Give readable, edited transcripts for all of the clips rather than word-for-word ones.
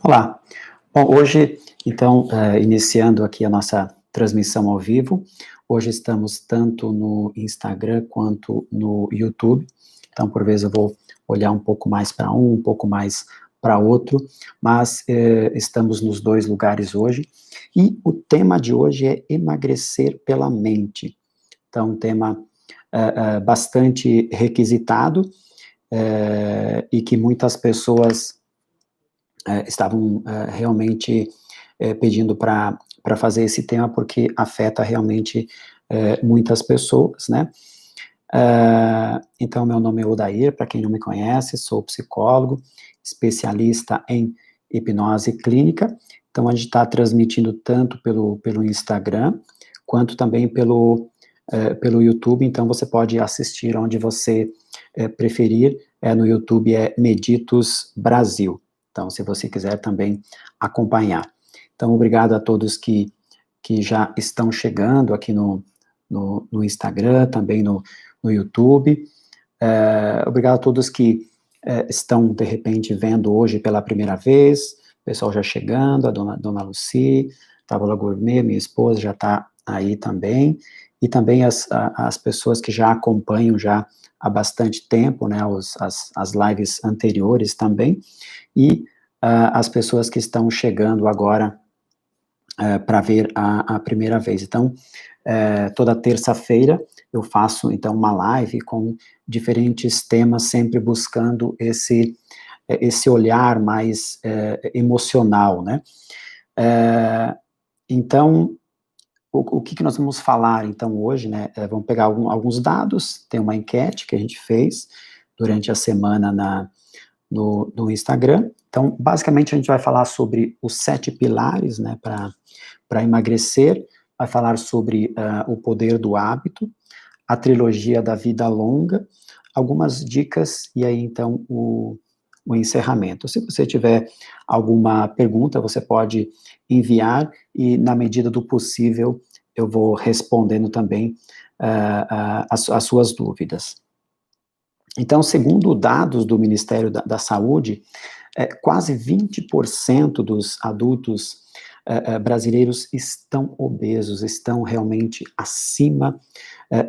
Olá. Bom, hoje, então, iniciando aqui a nossa transmissão ao vivo, hoje estamos tanto no Instagram quanto no YouTube, então, por vezes, eu vou olhar um pouco mais para um pouco mais para outro, mas estamos nos dois lugares hoje, e o tema de hoje é emagrecer pela mente. Então, um tema bastante requisitado, e que muitas pessoas estavam realmente pedindo para fazer esse tema, porque afeta realmente muitas pessoas, né? Então, meu nome é Odair, para quem não me conhece, sou psicólogo, especialista em hipnose clínica. Então, a gente está transmitindo tanto pelo Instagram, quanto também pelo YouTube, então você pode assistir onde você preferir, no YouTube é Meditos Brasil. Então, se você quiser também acompanhar. Então, obrigado a todos que já estão chegando aqui no Instagram, também no YouTube. Obrigado a todos que estão, de repente, vendo hoje pela primeira vez, o pessoal já chegando, a dona Lucy, Távola Gourmet, minha esposa, já está aí também, e também as pessoas que já acompanham já há bastante tempo, né, as lives anteriores também, e as pessoas que estão chegando agora para ver a primeira vez. Então, toda terça-feira eu faço, então, uma live com diferentes temas, sempre buscando esse olhar mais emocional, né? Então, o que nós vamos falar, então, hoje, né? Vamos pegar alguns dados, tem uma enquete que a gente fez durante a semana no Instagram. Então, basicamente, a gente vai falar sobre os 7 pilares, né, para emagrecer, vai falar sobre o poder do hábito, a trilogia da vida longa, algumas dicas, e aí, então, o encerramento. Se você tiver alguma pergunta, você pode enviar, e na medida do possível, eu vou respondendo também as suas dúvidas. Então, segundo dados do Ministério da Saúde, quase 20% dos adultos brasileiros estão obesos, estão realmente acima,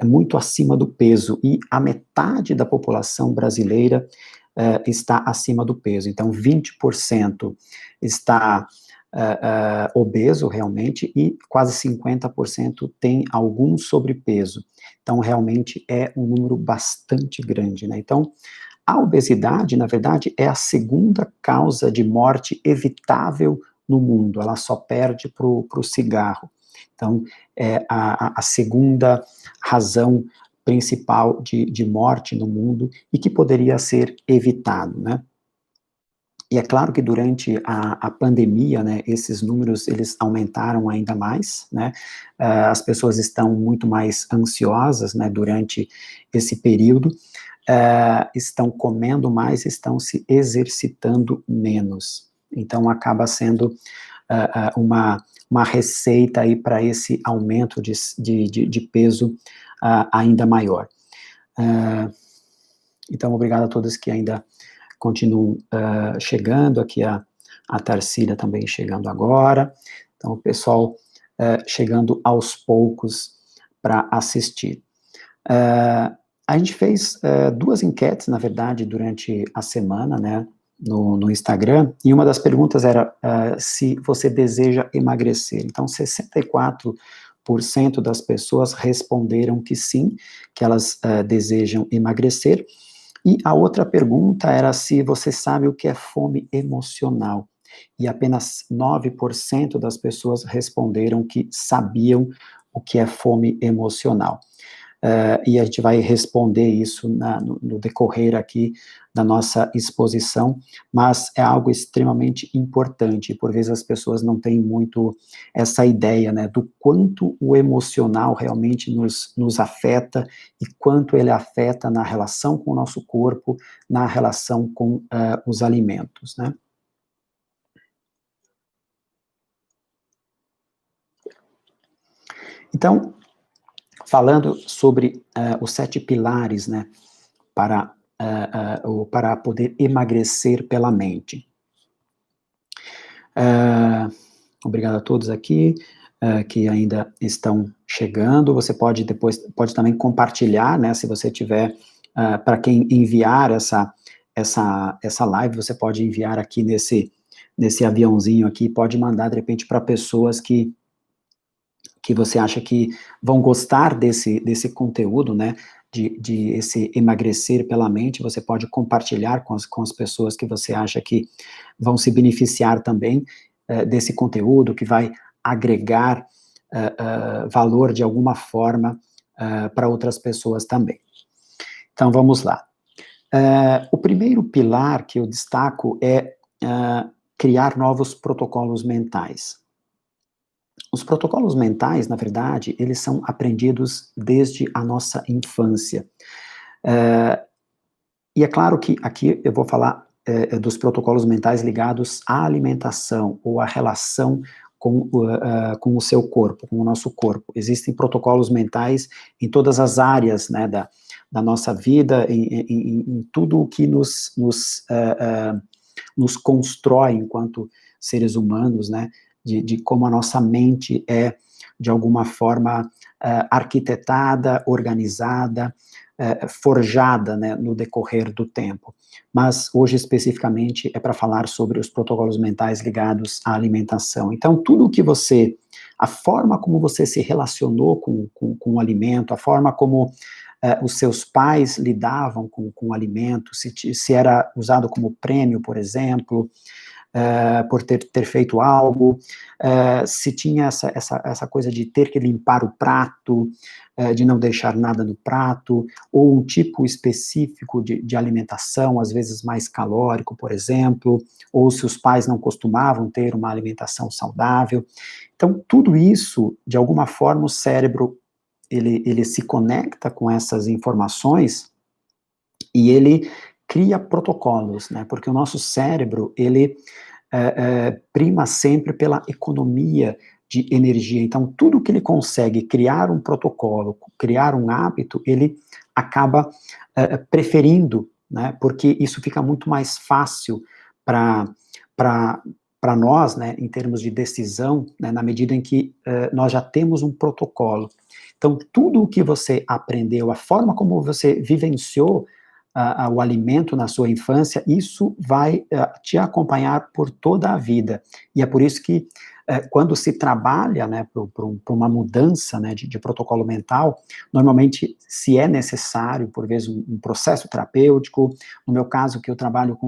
muito acima do peso, e a metade da população brasileira está acima do peso. Então, 20% está obeso realmente, e quase 50% tem algum sobrepeso. Então, realmente é um número bastante grande, né? Então, a obesidade, na verdade, é a segunda causa de morte evitável no mundo, ela só perde para o cigarro. Então, é a segunda razão principal de morte no mundo, e que poderia ser evitado, né? E é claro que durante a pandemia, né, esses números, eles aumentaram ainda mais, né, as pessoas estão muito mais ansiosas, né, durante esse período, estão comendo mais, estão se exercitando menos. Então, acaba sendo uma receita aí para esse aumento de peso ainda maior. Então, obrigado a todos que ainda continuam chegando, aqui a Tarsila também chegando agora, então o pessoal chegando aos poucos para assistir. A gente fez 2 enquetes, na verdade, durante a semana, né, no Instagram, e uma das perguntas era se você deseja emagrecer. Então, 64% das pessoas responderam que sim, que elas desejam emagrecer, e a outra pergunta era se você sabe o que é fome emocional, e apenas 9% das pessoas responderam que sabiam o que é fome emocional. E a gente vai responder isso no decorrer aqui da nossa exposição, mas é algo extremamente importante, e por vezes as pessoas não têm muito essa ideia, né, do quanto o emocional realmente nos afeta, e quanto ele afeta na relação com o nosso corpo, na relação com os alimentos, né. Então, falando sobre os 7 pilares, né, para poder emagrecer pela mente. Eh, Obrigado a todos aqui, que ainda estão chegando. Você pode depois, pode também compartilhar, né, se você tiver, para quem enviar essa live, você pode enviar aqui nesse aviãozinho aqui, pode mandar de repente para pessoas que você acha que vão gostar desse conteúdo, né, de esse emagrecer pela mente, você pode compartilhar com as pessoas que você acha que vão se beneficiar também desse conteúdo, que vai agregar valor de alguma forma para outras pessoas também. Então, vamos lá. O primeiro pilar que eu destaco é criar novos protocolos mentais. Os protocolos mentais, na verdade, eles são aprendidos desde a nossa infância. E é claro que aqui eu vou falar dos protocolos mentais ligados à alimentação ou à relação com o seu corpo, com o nosso corpo. Existem protocolos mentais em todas as áreas, né, da nossa vida, em tudo o que nos constrói enquanto seres humanos, né, de como a nossa mente é, de alguma forma, arquitetada, organizada, forjada, né, no decorrer do tempo. Mas hoje, especificamente, é para falar sobre os protocolos mentais ligados à alimentação. Então, tudo que você, a forma como você se relacionou com o alimento, a forma como os seus pais lidavam com o alimento, se era usado como prêmio, por exemplo, por ter feito algo, se tinha essa coisa de ter que limpar o prato, de não deixar nada no prato, ou um tipo específico de alimentação, às vezes mais calórico, por exemplo, ou se os pais não costumavam ter uma alimentação saudável. Então, tudo isso, de alguma forma, o cérebro, ele se conecta com essas informações e ele cria protocolos, né, porque o nosso cérebro, ele prima sempre pela economia de energia. Então, tudo que ele consegue criar um protocolo, criar um hábito, ele acaba preferindo, né, porque isso fica muito mais fácil para nós, né, em termos de decisão, né, na medida em que nós já temos um protocolo. Então, tudo o que você aprendeu, a forma como você vivenciou o alimento na sua infância, isso vai te acompanhar por toda a vida. E é por isso que, quando se trabalha, né, para uma mudança, né, de protocolo mental, normalmente, se é necessário, por vezes, um processo terapêutico, no meu caso, que eu trabalho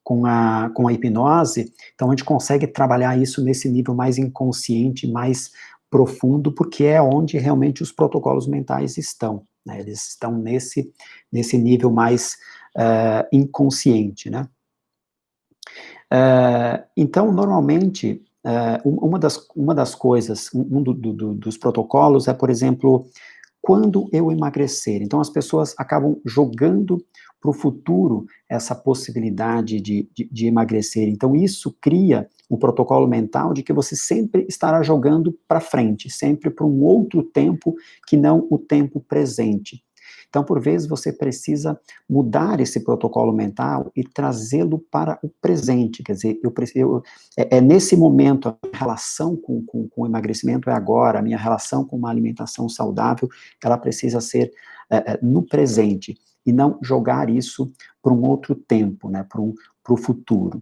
com a hipnose, então a gente consegue trabalhar isso nesse nível mais inconsciente, mais profundo, porque é onde realmente os protocolos mentais estão, né, eles estão nesse nível mais inconsciente, né. Então, normalmente, uma das coisas, dos protocolos é, por exemplo, quando eu emagrecer. Então, as pessoas acabam jogando para o futuro essa possibilidade de emagrecer. Então, isso cria um protocolo mental de que você sempre estará jogando para frente, sempre para um outro tempo que não o tempo presente. Então, por vezes, você precisa mudar esse protocolo mental e trazê-lo para o presente. Quer dizer, é nesse momento, a relação com o emagrecimento é agora, a minha relação com uma alimentação saudável, ela precisa ser no presente, e não jogar isso para um outro tempo, né, para o futuro.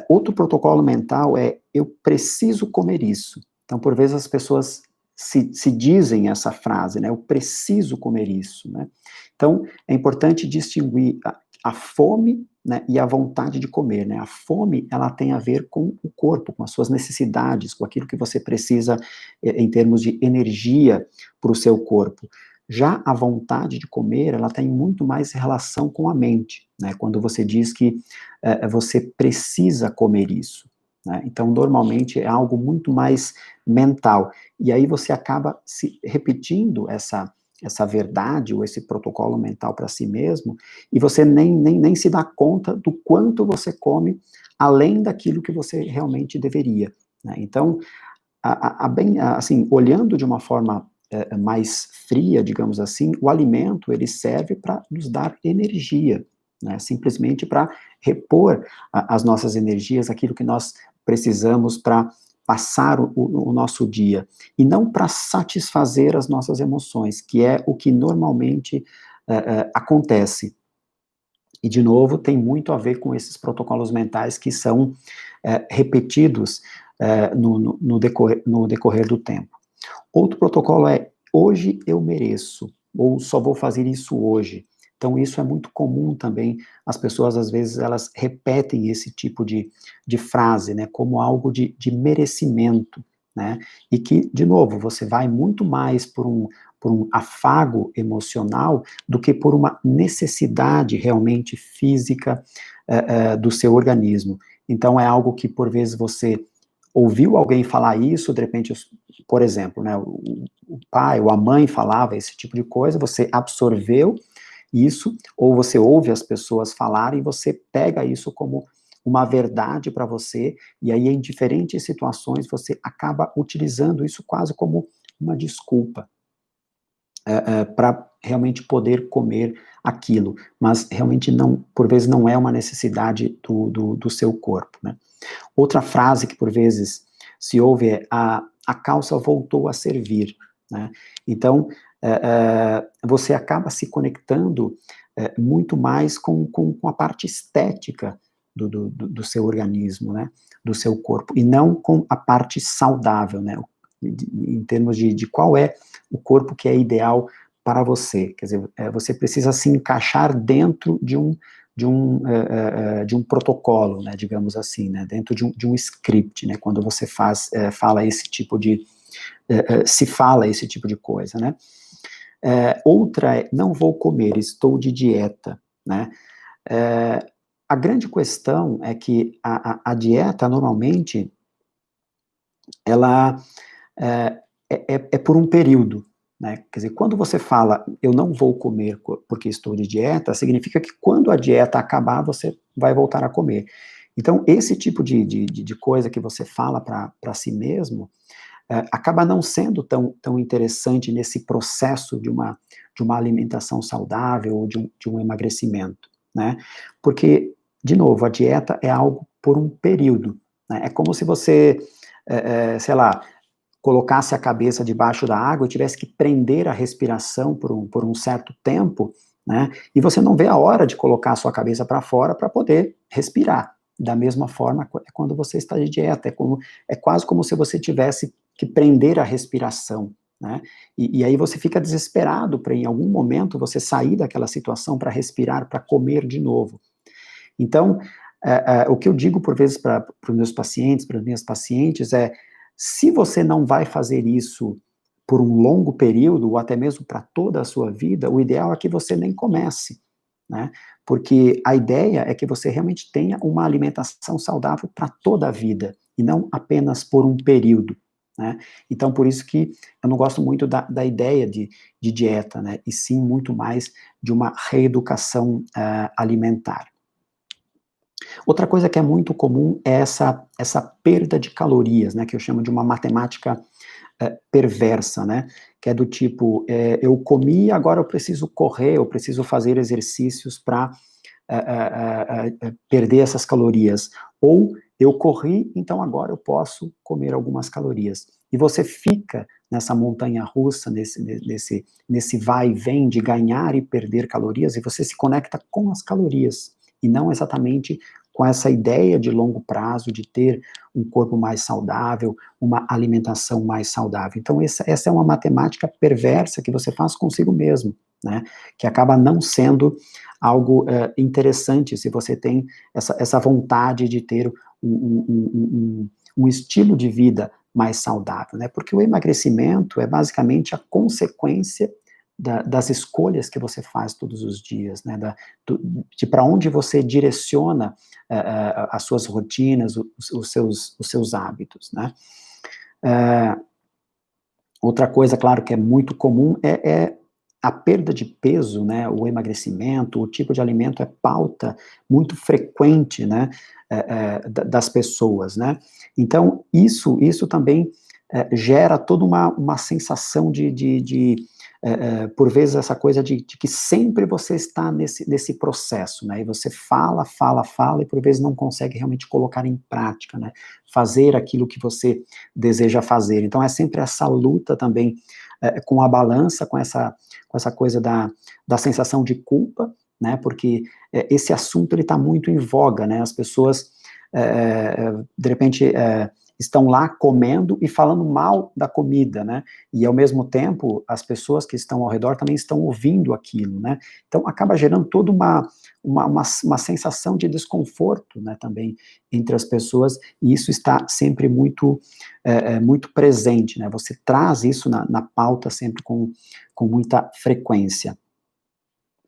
Outro protocolo mental é, eu preciso comer isso. Então, por vezes, as pessoas se dizem essa frase, né, eu preciso comer isso, né. Então, é importante distinguir a fome, né, e a vontade de comer, né. A fome, ela tem a ver com o corpo, com as suas necessidades, com aquilo que você precisa em termos de energia para o seu corpo. Já a vontade de comer, ela tem muito mais relação com a mente, né, quando você diz que você precisa comer isso, né, então normalmente é algo muito mais mental, e aí você acaba se repetindo essa verdade ou esse protocolo mental para si mesmo, e você nem se dá conta do quanto você come além daquilo que você realmente deveria, né, então, assim, olhando de uma forma mais fria, digamos assim, o alimento ele serve para nos dar energia, né, simplesmente para repor as nossas energias, aquilo que nós precisamos para passar o nosso dia, e não para satisfazer as nossas emoções, que é o que normalmente acontece. E, de novo, tem muito a ver com esses protocolos mentais que são repetidos no decorrer do tempo. Outro protocolo é, hoje eu mereço, ou só vou fazer isso hoje. Então, isso é muito comum também, as pessoas, às vezes, elas repetem esse tipo de frase, né, como algo de merecimento, né, e que, de novo, você vai muito mais por um afago emocional do que por uma necessidade realmente física do seu organismo. Então, é algo que, por vezes, você ouviu alguém falar isso, de repente, por exemplo, né, o pai ou a mãe falava esse tipo de coisa, você absorveu isso, ou você ouve as pessoas falarem e você pega isso como uma verdade para você, e aí em diferentes situações você acaba utilizando isso quase como uma desculpa para realmente poder comer aquilo, mas realmente não, por vezes não é uma necessidade do seu corpo, né. Outra frase que por vezes se ouve é a calça voltou a servir, né? Então, você acaba se conectando muito mais com a parte estética do seu organismo, né? Do seu corpo, e não com a parte saudável, né? Em termos de qual é o corpo que é ideal para você. Quer dizer, você precisa se encaixar dentro de um protocolo, né, digamos assim, né, dentro de um script, né, quando você fala esse tipo se fala esse tipo de coisa, né. Outra é, não vou comer, estou de dieta, né. A grande questão é que a dieta, normalmente, ela é por um período, né, quer dizer, quando você fala, eu não vou comer porque estou de dieta, significa que quando a dieta acabar, você vai voltar a comer. Então, esse tipo de coisa que você fala para si mesmo, acaba não sendo tão interessante nesse processo de uma alimentação saudável ou de um emagrecimento, né, porque, de novo, a dieta é algo por um período, né, é como se você, sei lá, colocasse a cabeça debaixo da água e tivesse que prender a respiração por um certo tempo, né, e você não vê a hora de colocar a sua cabeça para fora para poder respirar. Da mesma forma, quando você está de dieta, é quase como se você tivesse que prender a respiração, né, e aí você fica desesperado para em algum momento você sair daquela situação para respirar, para comer de novo. Então, o que eu digo por vezes para os meus pacientes, para as minhas pacientes é, se você não vai fazer isso por um longo período, ou até mesmo para toda a sua vida, o ideal é que você nem comece, né? Porque a ideia é que você realmente tenha uma alimentação saudável para toda a vida, e não apenas por um período, né? Então, por isso que eu não gosto muito da ideia de dieta, né? E sim muito mais de uma reeducação alimentar. Outra coisa que é muito comum é essa perda de calorias, né, que eu chamo de uma matemática perversa, né, que é do tipo, eu comi, agora eu preciso correr, eu preciso fazer exercícios para perder essas calorias, ou eu corri, então agora eu posso comer algumas calorias. E você fica nessa montanha russa, nesse vai e vem de ganhar e perder calorias, e você se conecta com as calorias, e não exatamente com essa ideia de longo prazo, de ter um corpo mais saudável, uma alimentação mais saudável. Então, essa é uma matemática perversa que você faz consigo mesmo, né, que acaba não sendo algo interessante se você tem essa vontade de ter um estilo de vida mais saudável, né, porque o emagrecimento é basicamente a consequência das escolhas que você faz todos os dias, né, de para onde você direciona as suas rotinas, os seus hábitos, né. Outra coisa, claro, que é muito comum é a perda de peso, né, o emagrecimento, o tipo de alimento é pauta muito frequente, né, das pessoas, né. Então, isso também gera toda uma sensação por vezes essa coisa de que sempre você está nesse processo, né, e você fala, fala, fala, e por vezes não consegue realmente colocar em prática, né, fazer aquilo que você deseja fazer. Então é sempre essa luta também com a balança, com essa coisa da sensação de culpa, né, porque esse assunto ele está muito em voga, né, as pessoas de repente estão lá comendo e falando mal da comida, né, e ao mesmo tempo as pessoas que estão ao redor também estão ouvindo aquilo, né, então acaba gerando toda uma sensação de desconforto, né, também entre as pessoas, e isso está sempre muito presente, né, você traz isso na pauta sempre com muita frequência.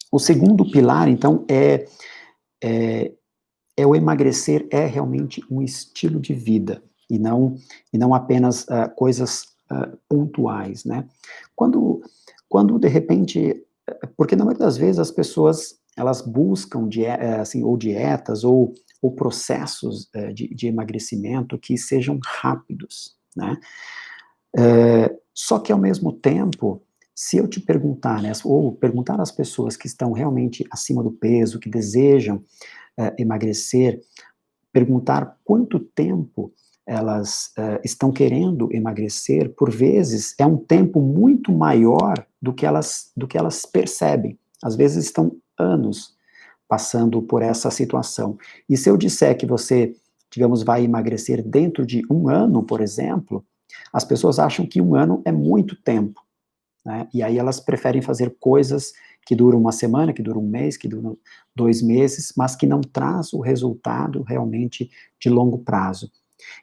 O segundo pilar, então, é, o emagrecer é realmente um estilo de vida, e não apenas coisas pontuais, né. Quando de repente, porque na maioria das vezes as pessoas, elas buscam assim, ou dietas, ou processos de emagrecimento que sejam rápidos, né. Só que ao mesmo tempo, se eu te perguntar, né, ou perguntar às pessoas que estão realmente acima do peso, que desejam emagrecer, perguntar quanto tempo elas estão querendo emagrecer, por vezes é um tempo muito maior do que elas percebem. Às vezes estão anos passando por essa situação. E se eu disser que você, digamos, vai emagrecer dentro de um ano, por exemplo, as pessoas acham que um ano é muito tempo, né? E aí elas preferem fazer coisas que duram uma semana, que duram um mês, que duram 2 meses, mas que não traz o resultado realmente de longo prazo.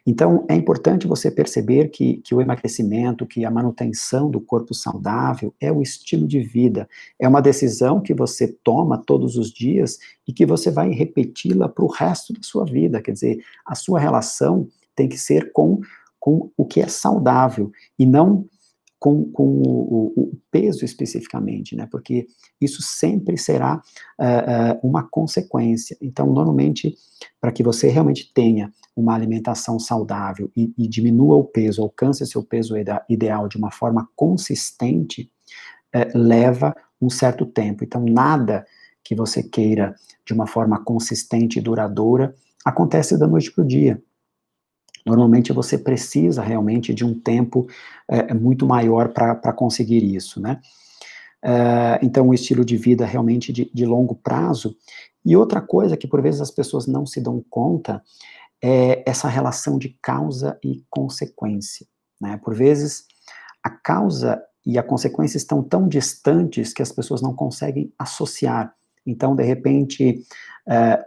Então, é importante você perceber que o emagrecimento, que a manutenção do corpo saudável é o estilo de vida, é uma decisão que você toma todos os dias e que você vai repeti-la para o resto da sua vida, quer dizer, a sua relação tem que ser com o que é saudável, e não com o peso especificamente, né, porque isso sempre será uma consequência. Então, normalmente, para que você realmente tenha uma alimentação saudável e diminua o peso, alcance seu peso ideal de uma forma consistente, leva um certo tempo. Então, nada que você queira de uma forma consistente e duradoura acontece da noite para o dia. Normalmente você precisa realmente de um tempo muito maior para conseguir isso, né. Então, o estilo de vida realmente de longo prazo. E outra coisa que por vezes as pessoas não se dão conta é essa relação de causa e consequência, né. Por vezes a causa e a consequência estão tão distantes que as pessoas não conseguem associar. Então, de repente, eh,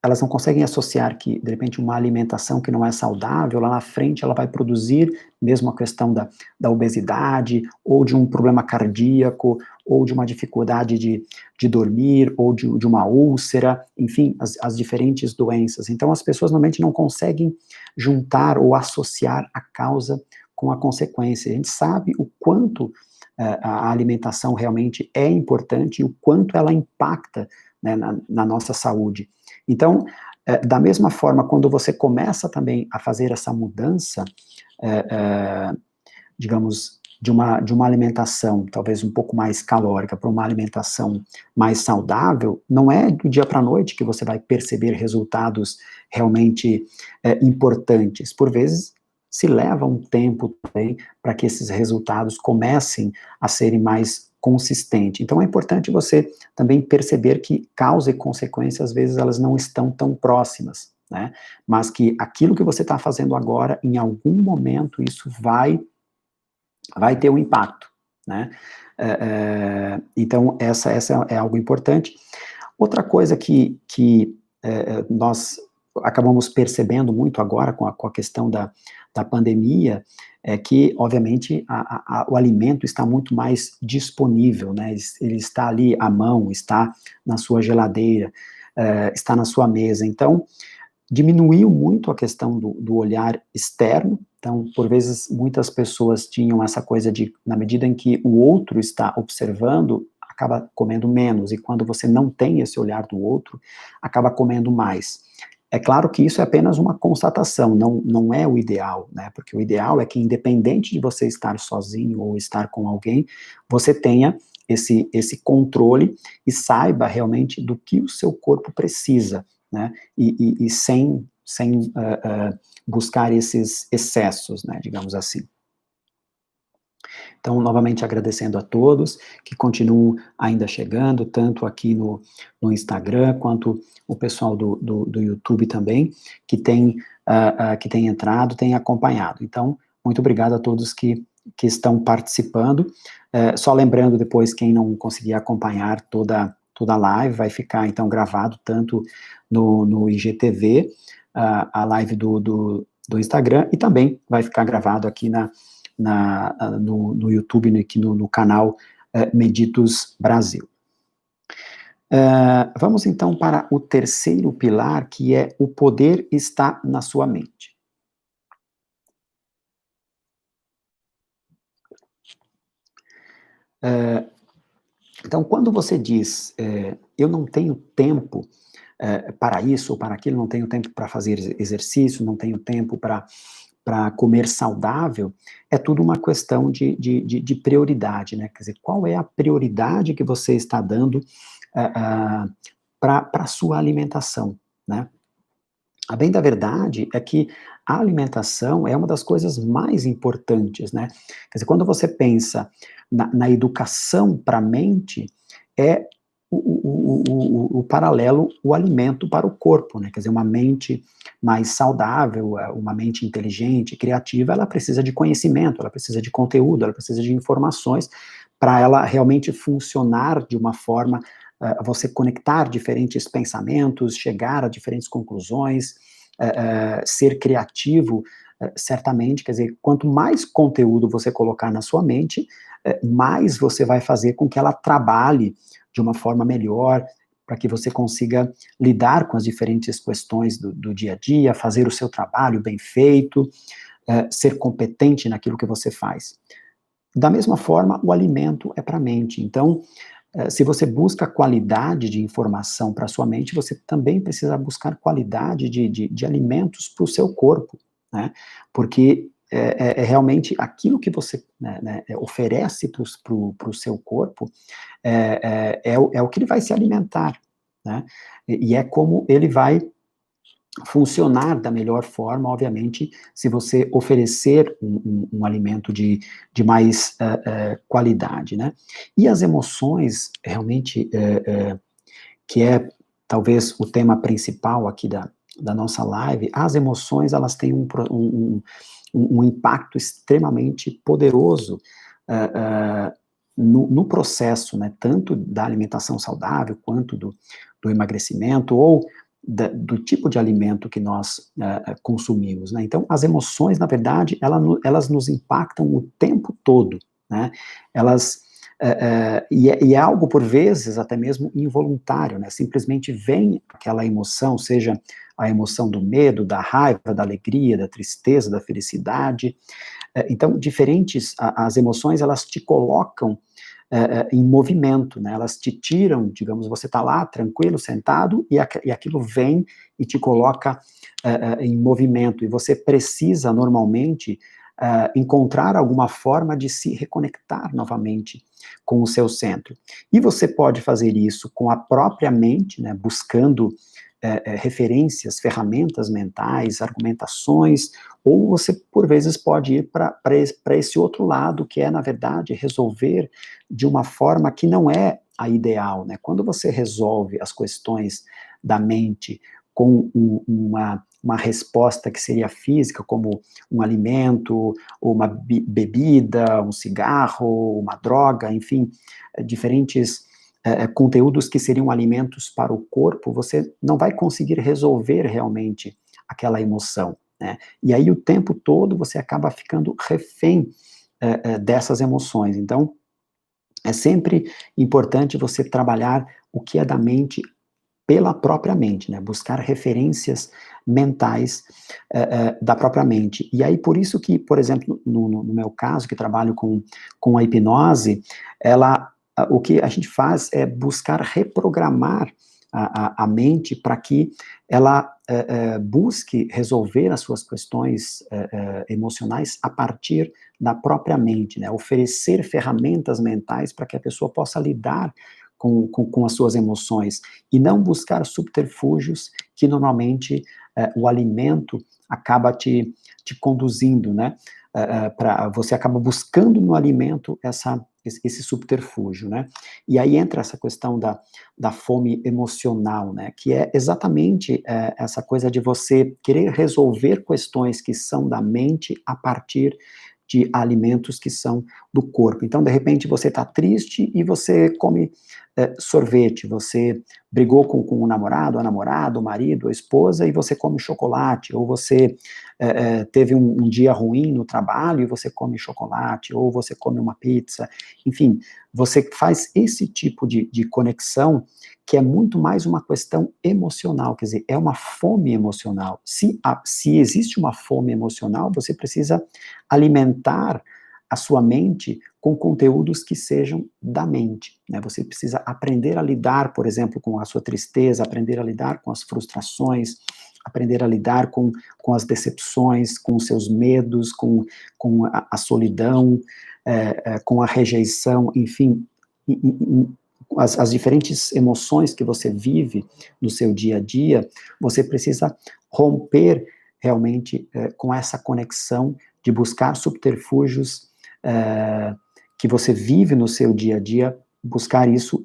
elas não conseguem associar que, de repente, uma alimentação que não é saudável, lá na frente ela vai produzir mesmo a questão da obesidade, ou de um problema cardíaco, ou de uma dificuldade de dormir, ou de uma úlcera, enfim, as diferentes doenças. Então, as pessoas normalmente não conseguem juntar ou associar a causa com a consequência. A gente sabe o quanto a alimentação realmente é importante e o quanto ela impacta, né, na nossa saúde. Então, da mesma forma, quando você começa também a fazer essa mudança, digamos, de uma alimentação talvez um pouco mais calórica para uma alimentação mais saudável, não é do dia para a noite que você vai perceber resultados realmente importantes. Por vezes, se leva um tempo também para que esses resultados comecem a serem mais consistentes. Então, é importante você também perceber que causa e consequência, às vezes, elas não estão tão próximas, né? Mas que aquilo que você está fazendo agora, em algum momento, isso vai ter um impacto, né? Então, essa é algo importante. Outra coisa que nós acabamos percebendo muito agora com a questão da pandemia, é que, obviamente, o alimento está muito mais disponível, né? Ele está ali à mão, está na sua geladeira, está na sua mesa. Então, diminuiu muito a questão do olhar externo. Então, por vezes, muitas pessoas tinham essa coisa de, na medida em que o outro está observando, acaba comendo menos, e quando você não tem esse olhar do outro, acaba comendo mais. É claro que isso é apenas uma constatação, não é o ideal, né, porque o ideal é que independente de você estar sozinho ou estar com alguém, você tenha esse controle e saiba realmente do que o seu corpo precisa, né, e sem buscar esses excessos, né, digamos assim. Então, novamente agradecendo a todos que continuam ainda chegando, tanto aqui no Instagram, quanto o pessoal do YouTube também, que tem entrado, tem acompanhado. Então, muito obrigado a todos que estão participando. Só lembrando depois, quem não conseguir acompanhar toda a live, vai ficar então gravado tanto no IGTV, a live do Instagram, e também vai ficar gravado aqui no YouTube, aqui no canal Meditos Brasil. Vamos então para o terceiro pilar, que é o poder está na sua mente. Então, quando você diz, eu não tenho tempo para isso ou para aquilo, não tenho tempo para fazer exercício, não tenho tempo para comer saudável, é tudo uma questão de prioridade, né? Quer dizer, qual é a prioridade que você está dando para a sua alimentação, né? A bem da verdade é que a alimentação é uma das coisas mais importantes, né? Quer dizer, quando você pensa na educação para a mente, é o paralelo, o alimento para o corpo, né? Quer dizer, uma mente mais saudável, uma mente inteligente, criativa, ela precisa de conhecimento, ela precisa de conteúdo, ela precisa de informações para ela realmente funcionar de uma forma, você conectar diferentes pensamentos, chegar a diferentes conclusões, ser criativo, certamente, quer dizer, quanto mais conteúdo você colocar na sua mente, mais você vai fazer com que ela trabalhe de uma forma melhor, para que você consiga lidar com as diferentes questões do dia a dia, fazer o seu trabalho bem feito, ser competente naquilo que você faz. Da mesma forma, o alimento é para a mente. Então, se você busca qualidade de informação para a sua mente, você também precisa buscar qualidade de alimentos para o seu corpo, né? Porque é realmente aquilo que você oferece para o seu corpo, é o que ele vai se alimentar, né? E é como ele vai funcionar da melhor forma, obviamente, se você oferecer um alimento de mais qualidade, né? E as emoções, realmente, que é talvez o tema principal aqui da nossa live, as emoções, elas têm um impacto extremamente poderoso no processo, né, tanto da alimentação saudável, quanto do emagrecimento, ou do tipo de alimento que nós consumimos, né? Então, as emoções, na verdade, elas nos impactam o tempo todo, né? Elas, e é algo, por vezes, até mesmo involuntário, né? Simplesmente vem aquela emoção, seja a emoção do medo, da raiva, da alegria, da tristeza, da felicidade. Então, as emoções, elas te colocam em movimento, né? Elas te tiram, digamos, você está lá tranquilo, sentado, e aquilo vem e te coloca em movimento, e você precisa normalmente encontrar alguma forma de se reconectar novamente com o seu centro. E você pode fazer isso com a própria mente, né, buscando referências, ferramentas mentais, argumentações, ou você, por vezes, pode ir para esse outro lado, que é, na verdade, resolver de uma forma que não é a ideal, né? Quando você resolve as questões da mente com uma resposta que seria física, como um alimento, ou uma bebida, um cigarro, uma droga, enfim, diferentes conteúdos que seriam alimentos para o corpo, você não vai conseguir resolver realmente aquela emoção, né? E aí o tempo todo você acaba ficando refém dessas emoções. Então, é sempre importante você trabalhar o que é da mente pela própria mente, né? Buscar referências mentais da própria mente. E aí, por isso que, por exemplo, no meu caso, que trabalho com a hipnose, o que a gente faz é buscar reprogramar a mente para que ela busque resolver as suas questões emocionais a partir da própria mente, né? Oferecer ferramentas mentais para que a pessoa possa lidar com as suas emoções, e não buscar subterfúgios que normalmente o alimento acaba te conduzindo, né? Você acaba buscando no alimento esse subterfúgio, né? E aí entra essa questão da fome emocional, né? Que é exatamente essa coisa de você querer resolver questões que são da mente a partir de alimentos que são do corpo. Então, de repente, você está triste e você come sorvete, você brigou com o namorado, a namorada, o marido, a esposa, e você come chocolate, ou você teve um dia ruim no trabalho e você come chocolate, ou você come uma pizza, enfim, você faz esse tipo de conexão que é muito mais uma questão emocional, quer dizer, é uma fome emocional. Se existe uma fome emocional, você precisa alimentar a sua mente com conteúdos que sejam da mente, né? Você precisa aprender a lidar, por exemplo, com a sua tristeza, aprender a lidar com as frustrações, aprender a lidar com as decepções, com os seus medos, com a solidão, com a rejeição, enfim, as diferentes emoções que você vive no seu dia a dia, você precisa romper realmente com essa conexão de buscar subterfúgios que você vive no seu dia a dia, buscar isso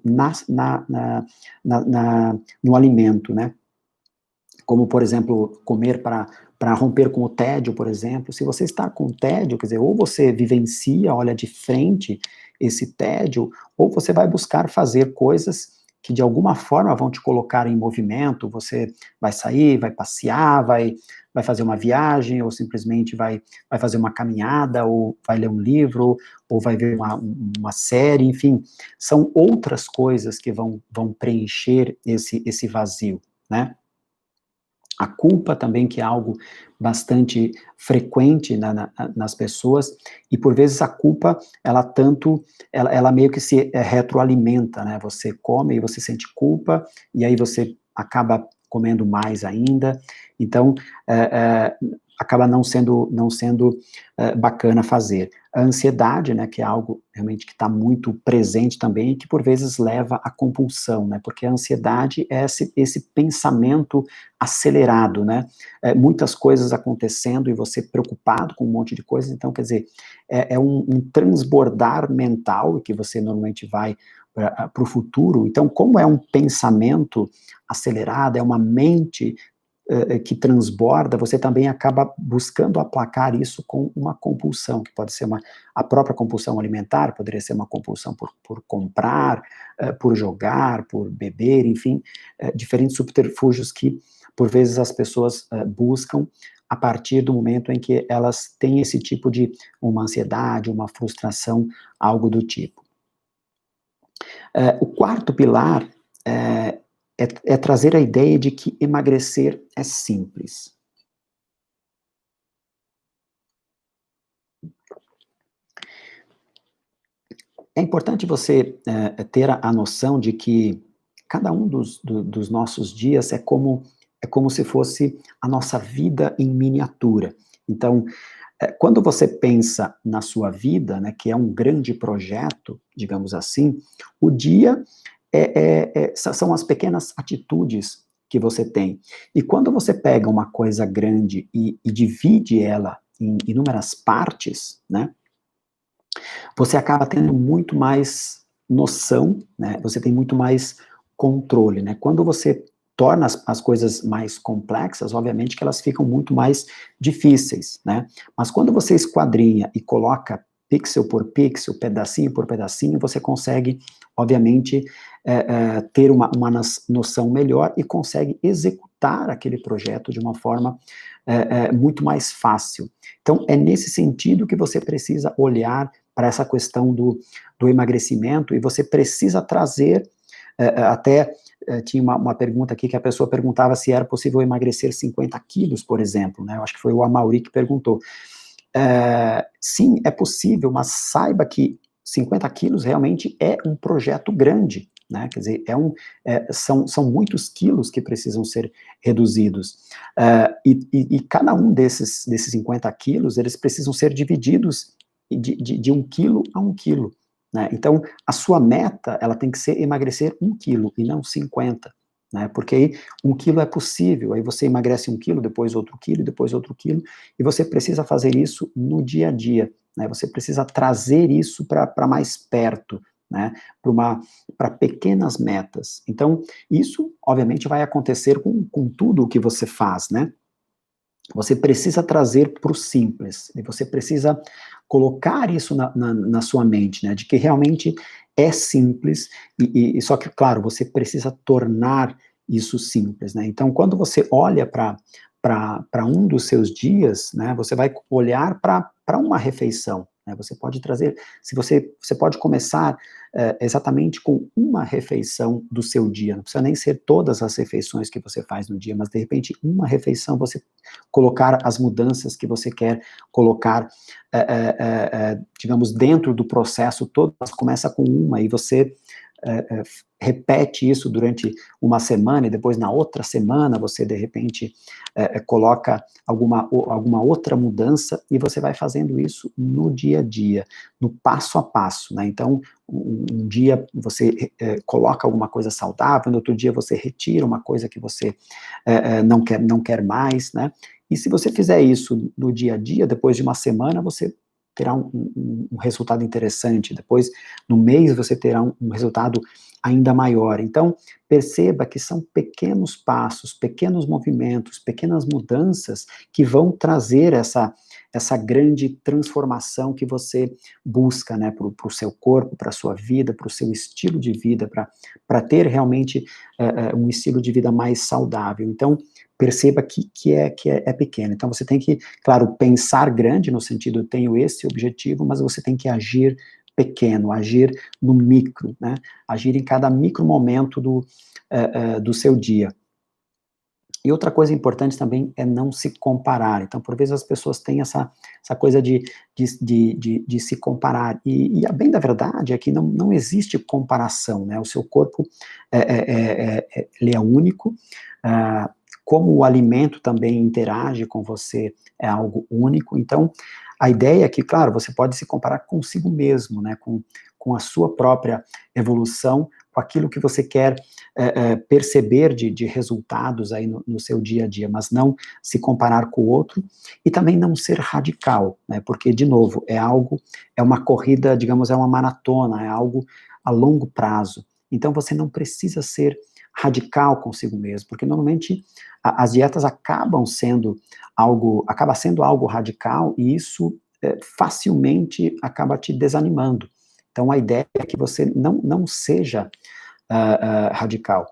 no alimento, né? Como, por exemplo, comer para romper com o tédio, por exemplo. Se você está com tédio, quer dizer, ou você vivencia, olha de frente esse tédio, ou você vai buscar fazer coisas que de alguma forma vão te colocar em movimento, você vai sair, vai passear, vai fazer uma viagem, ou simplesmente vai fazer uma caminhada, ou vai ler um livro, ou vai ver uma série, enfim, são outras coisas que vão preencher esse vazio, né? A culpa também, que é algo bastante frequente nas pessoas, e por vezes a culpa, ela meio que se retroalimenta, né? Você come e você sente culpa, e aí você acaba comendo mais ainda, então acaba não sendo bacana fazer. A ansiedade, né, que é algo realmente que está muito presente também, e que por vezes leva à compulsão, né, porque a ansiedade é esse pensamento acelerado, né, muitas coisas acontecendo e você preocupado com um monte de coisas, então, quer dizer, é um transbordar mental que você normalmente vai para o futuro. Então, como é um pensamento acelerado, é uma mente que transborda, você também acaba buscando aplacar isso com uma compulsão, que pode ser a própria compulsão alimentar, poderia ser uma compulsão por comprar, por jogar, por beber, enfim, diferentes subterfúgios que, por vezes, as pessoas buscam a partir do momento em que elas têm esse tipo de uma ansiedade, uma frustração, algo do tipo. O quarto pilar é trazer a ideia de que emagrecer é simples. É importante você ter a noção de que cada um dos nossos dias é como se fosse a nossa vida em miniatura. Então, quando você pensa na sua vida, né, que é um grande projeto, digamos assim, o dia são as pequenas atitudes que você tem. E quando você pega uma coisa grande e divide ela em inúmeras partes, né, você acaba tendo muito mais noção, né, você tem muito mais controle, né. Quando você torna as coisas mais complexas, obviamente que elas ficam muito mais difíceis, né, mas quando você esquadrinha e coloca pixel por pixel, pedacinho por pedacinho, você consegue, obviamente, ter uma noção melhor e consegue executar aquele projeto de uma forma muito mais fácil. Então, é nesse sentido que você precisa olhar para essa questão do emagrecimento, e você precisa trazer, até tinha uma pergunta aqui que a pessoa perguntava se era possível emagrecer 50 quilos, por exemplo, né, eu acho que foi o Amauri que perguntou. Sim, é possível, mas saiba que 50 quilos realmente é um projeto grande, né? Quer dizer, são muitos quilos que precisam ser reduzidos. E cada um desses 50 quilos, eles precisam ser divididos de 1 quilo a 1 quilo, né? Então, a sua meta, ela tem que ser emagrecer 1 quilo e não 50, né? Porque aí 1 quilo é possível, aí você emagrece 1 quilo, depois outro quilo, depois outro quilo, e você precisa fazer isso no dia a dia, né? Você precisa trazer isso para mais perto, né? Para pequenas metas. Então, isso, obviamente, vai acontecer com tudo o que você faz, né? Você precisa trazer para o simples, e você precisa colocar isso na sua mente, né, de que realmente é simples, só que, claro, você precisa tornar isso simples, né, então quando você olha para um dos seus dias, né, você vai olhar para uma refeição, né, você pode trazer, se você pode começar exatamente com uma refeição do seu dia, não precisa nem ser todas as refeições que você faz no dia, mas de repente uma refeição você colocar as mudanças que você quer colocar, digamos, dentro do processo todo, mas começa com uma, e você repete isso durante uma semana, e depois na outra semana você, de repente, coloca alguma outra mudança, e você vai fazendo isso no dia a dia, no passo a passo, né? Então, um dia você coloca alguma coisa saudável, no outro dia você retira uma coisa que você não quer mais, né? E se você fizer isso no dia a dia, depois de uma semana, você terá um resultado interessante, depois, no mês, você terá um resultado ainda maior. Então, perceba que são pequenos passos, pequenos movimentos, pequenas mudanças que vão trazer essa grande transformação que você busca, né, para o seu corpo, para a sua vida, para o seu estilo de vida, para ter realmente um estilo de vida mais saudável. Então, perceba que é pequeno. Então, você tem que, claro, pensar grande, no sentido, eu tenho esse objetivo, mas você tem que agir pequeno, agir no micro, né? Agir em cada micro momento do seu dia. E outra coisa importante também é não se comparar. Então, por vezes as pessoas têm essa coisa de se comparar. E a bem da verdade é que não existe comparação, né? O seu corpo ele é único. Como o alimento também interage com você, é algo único. Então, a ideia é que, claro, você pode se comparar consigo mesmo, né? Com a sua própria evolução, com aquilo que você quer perceber de resultados aí no seu dia a dia, mas não se comparar com o outro, e também não ser radical, né, porque, de novo, é uma corrida, digamos, é uma maratona, é algo a longo prazo, então você não precisa ser radical consigo mesmo, porque normalmente as dietas acaba sendo algo radical, e isso facilmente acaba te desanimando. Então a ideia é que você não seja radical.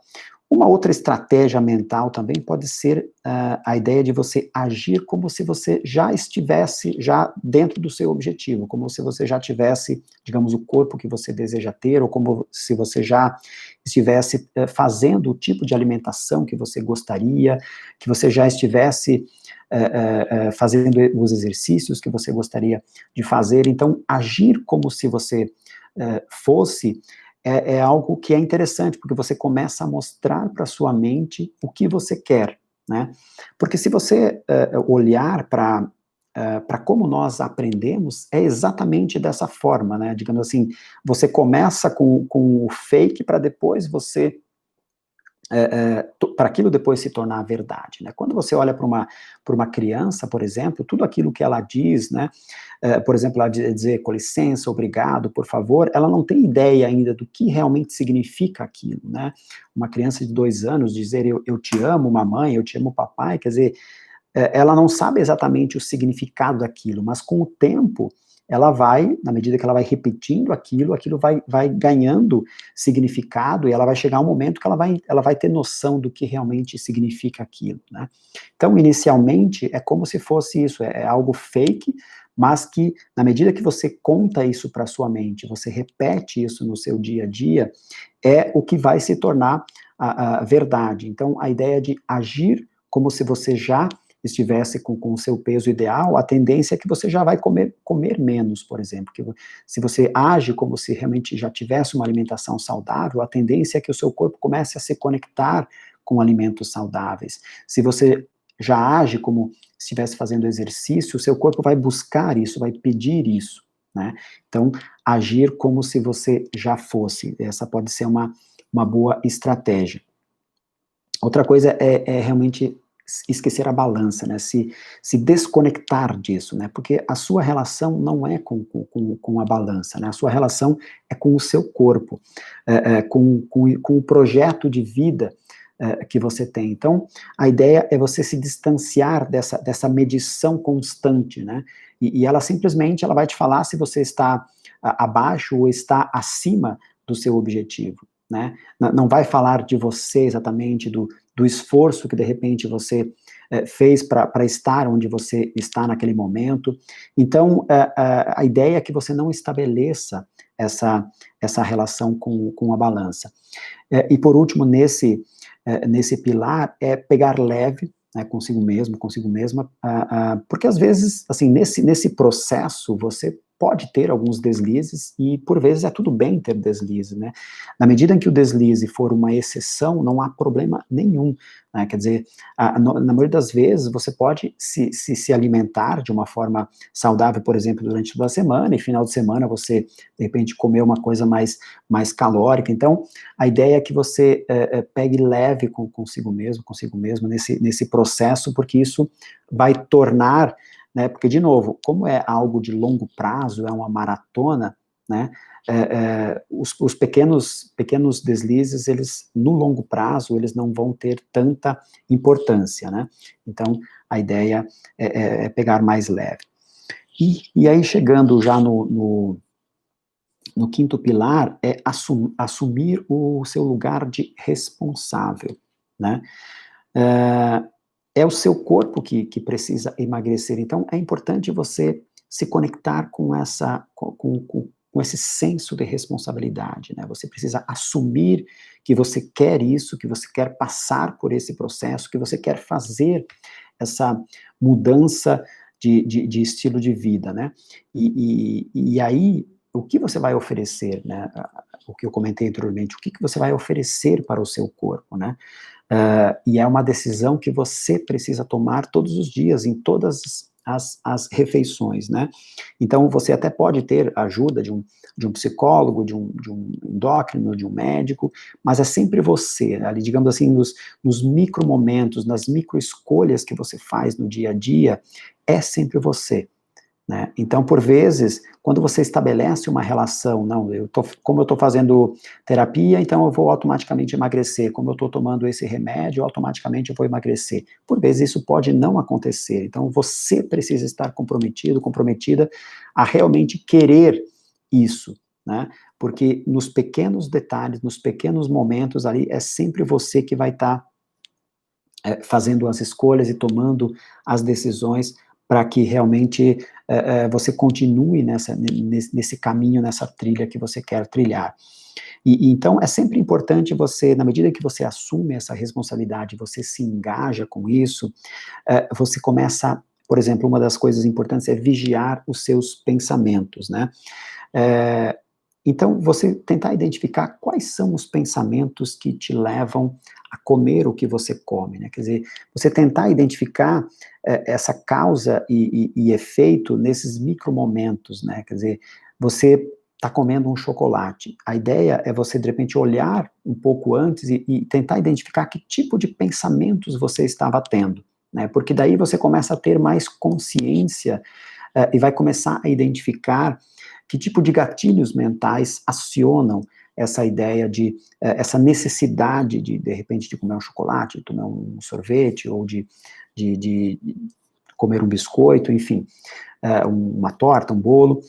Uma outra estratégia mental também pode ser a ideia de você agir como se você já estivesse dentro do seu objetivo, como se você já tivesse, digamos, o corpo que você deseja ter, ou como se você já estivesse fazendo o tipo de alimentação que você gostaria, que você já estivesse fazendo os exercícios que você gostaria de fazer. Então, agir como se você fosse é algo que é interessante, porque você começa a mostrar para a sua mente o que você quer, né? Porque se você olhar para como nós aprendemos, é exatamente dessa forma, né? Digamos assim, você começa com o fake para depois você para aquilo depois se tornar verdade, né? Quando você olha para uma criança, por exemplo, tudo aquilo que ela diz, né? Por exemplo, ela dizer com licença, obrigado, por favor, ela não tem ideia ainda do que realmente significa aquilo, né? Uma criança de 2 anos dizer eu te amo, mamãe, eu te amo, papai, quer dizer, ela não sabe exatamente o significado daquilo, mas com o tempo ela vai, na medida que ela vai repetindo aquilo vai ganhando significado, e ela vai chegar um momento que ela vai ter noção do que realmente significa aquilo, né? Então, inicialmente, é como se fosse isso, é algo fake, mas que, na medida que você conta isso para sua mente, você repete isso no seu dia a dia, é o que vai se tornar a verdade. Então, a ideia de agir como se você já estivesse com o seu peso ideal, a tendência é que você já vai comer menos, por exemplo, que se você age como se realmente já tivesse uma alimentação saudável, a tendência é que o seu corpo comece a se conectar com alimentos saudáveis. Se você já age como se estivesse fazendo exercício, o seu corpo vai buscar isso, vai pedir isso, né? Então, agir como se você já fosse, essa pode ser uma boa estratégia. Outra coisa é realmente esquecer a balança, né, se desconectar disso, né, porque a sua relação não é com a balança, né, a sua relação é com o seu corpo, com o projeto de vida que você tem. Então, a ideia é você se distanciar dessa medição constante, né, e ela simplesmente ela vai te falar se você está abaixo ou está acima do seu objetivo, né, não vai falar de você exatamente, do esforço que de repente você fez para estar onde você está naquele momento. Então, a ideia é que você não estabeleça essa relação com a balança. E por último, nesse pilar, é pegar leve, né, consigo mesmo, consigo mesma, porque às vezes, assim, nesse processo, você pode ter alguns deslizes, e por vezes é tudo bem ter deslize, né, na medida em que o deslize for uma exceção, não há problema nenhum, né, quer dizer, na maioria das vezes, você pode se alimentar de uma forma saudável, por exemplo, durante toda a semana, e final de semana você, de repente, comer uma coisa mais calórica, então, a ideia é que você pegue leve consigo mesmo, nesse processo, porque isso vai tornar, né, porque, de novo, como é algo de longo prazo, é uma maratona, né, os pequenos deslizes, eles, no longo prazo, eles não vão ter tanta importância, né, então, a ideia é pegar mais leve. E aí, chegando já no quinto pilar, é assumir o seu lugar de responsável, né, é o seu corpo que precisa emagrecer, então é importante você se conectar com esse senso de responsabilidade, né, você precisa assumir que você quer isso, que você quer passar por esse processo, que você quer fazer essa mudança de estilo de vida, né, e aí, o que você vai oferecer, né, o que eu comentei anteriormente, o que você vai oferecer para o seu corpo, né, e é uma decisão que você precisa tomar todos os dias, em todas as refeições, né, então você até pode ter ajuda de um psicólogo, de um endócrino, de um médico, mas é sempre você, ali, digamos assim, nos micro momentos, nas micro escolhas que você faz no dia a dia, é sempre você, né, então, por vezes, quando você estabelece uma relação, não, como eu estou fazendo terapia, então eu vou automaticamente emagrecer, como eu estou tomando esse remédio, automaticamente eu vou emagrecer, por vezes isso pode não acontecer, então você precisa estar comprometido, comprometida a realmente querer isso, né, porque nos pequenos detalhes, nos pequenos momentos ali, é sempre você que vai estar fazendo as escolhas e tomando as decisões para que realmente você continue nesse caminho, nessa trilha que você quer trilhar. Então, é sempre importante você, na medida que você assume essa responsabilidade, você se engaja com isso, você começa, por exemplo, uma das coisas importantes é vigiar os seus pensamentos, né? Então, você tentar identificar quais são os pensamentos que te levam a comer o que você come, né? Quer dizer, você tentar identificar essa causa e efeito nesses micromomentos, né? Quer dizer, você está comendo um chocolate. A ideia é você, de repente, olhar um pouco antes e tentar identificar que tipo de pensamentos você estava tendo, né? Porque daí você começa a ter mais consciência e vai começar a identificar que tipo de gatilhos mentais acionam essa ideia essa necessidade de repente, de comer um chocolate, de tomar um sorvete, ou de comer um biscoito, enfim, uma torta, um bolo.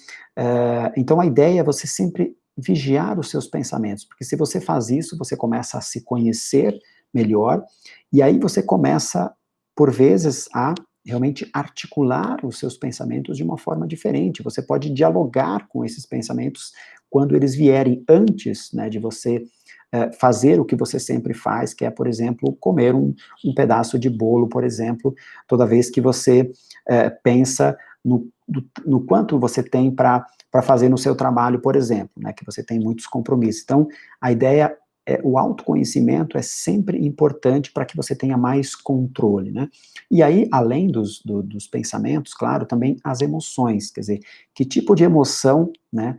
Então, a ideia é você sempre vigiar os seus pensamentos, porque se você faz isso, você começa a se conhecer melhor, e aí você começa, por vezes, a realmente articular os seus pensamentos de uma forma diferente. Você pode dialogar com esses pensamentos quando eles vierem antes, né, de você fazer o que você sempre faz, que é, por exemplo, comer um pedaço de bolo, por exemplo, toda vez que você pensa no quanto você tem para fazer no seu trabalho, por exemplo, né, que você tem muitos compromissos. Então, a ideia o autoconhecimento é sempre importante para que você tenha mais controle, né? E aí, além dos pensamentos, claro, também as emoções, quer dizer, que tipo de emoção, né,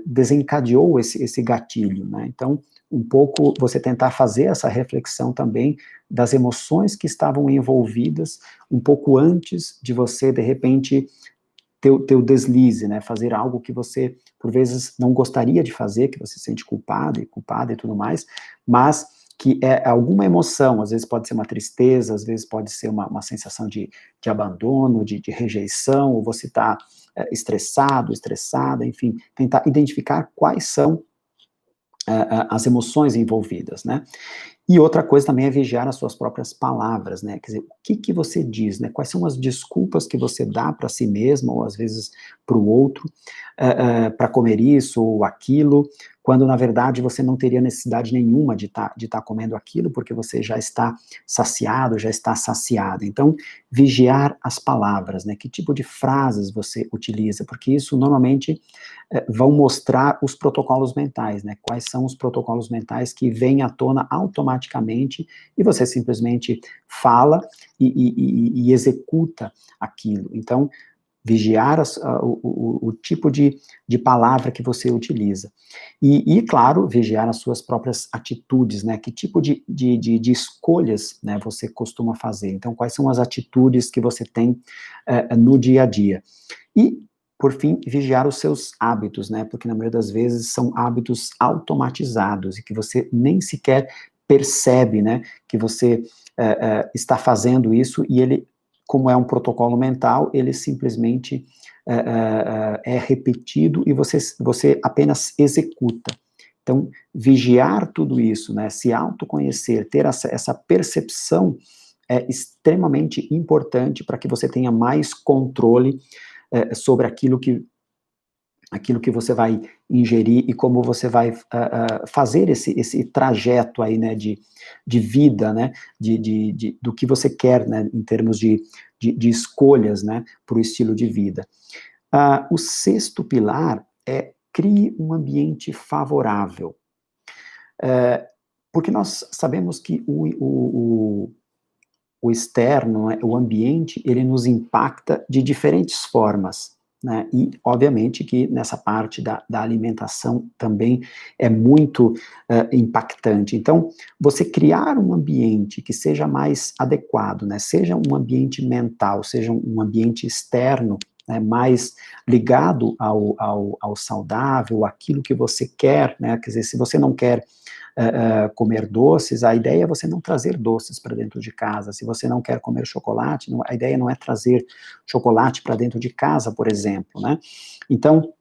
desencadeou esse gatilho, né? Então, um pouco você tentar fazer essa reflexão também das emoções que estavam envolvidas um pouco antes de você, de repente, ter o deslize, né, fazer algo que você, por vezes, não gostaria de fazer, que você se sente culpada e tudo mais, mas que é alguma emoção, às vezes pode ser uma tristeza, às vezes pode ser uma sensação de abandono, de rejeição, ou você está estressado, estressada, enfim, tentar identificar quais são as emoções envolvidas, né? E outra coisa também é vigiar as suas próprias palavras, né? Quer dizer, o que que você diz, né? Quais são as desculpas que você dá para si mesmo, ou às vezes para o outro, para comer isso ou aquilo, quando na verdade você não teria necessidade nenhuma de tá comendo aquilo, porque você já está saciado, já está saciado. Então, vigiar as palavras, né? Que tipo de frases você utiliza, porque isso normalmente vão mostrar os protocolos mentais, né? Quais são os protocolos mentais que vêm à tona automaticamente e você simplesmente fala e executa aquilo. Então, vigiar o tipo de palavra que você utiliza. Claro, vigiar as suas próprias atitudes, né? Que tipo de escolhas, né, você costuma fazer. Então, quais são as atitudes que você tem no dia a dia. E, por fim, vigiar os seus hábitos, né? Porque na maioria das vezes são hábitos automatizados e que você nem sequer percebe, né? Que você está fazendo isso e ele, como é um protocolo mental, ele simplesmente é repetido e você apenas executa. Então, vigiar tudo isso, né? Se autoconhecer, ter essa percepção é extremamente importante para que você tenha mais controle sobre aquilo que você vai ingerir e como você vai fazer esse trajeto aí, né, de vida, né, do que você quer, né, em termos de escolhas, né, para o estilo de vida. O sexto pilar é crie um ambiente favorável. Porque nós sabemos que o externo, né, o ambiente, ele nos impacta de diferentes formas, né, e obviamente que nessa parte da alimentação também é muito impactante. Então, você criar um ambiente que seja mais adequado, né, seja um ambiente mental, seja um ambiente externo, né, mais ligado ao saudável, aquilo que você quer, né, quer dizer, se você não quer comer doces, a ideia é você não trazer doces para dentro de casa. Se você não quer comer chocolate, a ideia não é trazer chocolate para dentro de casa, por exemplo, né? Então,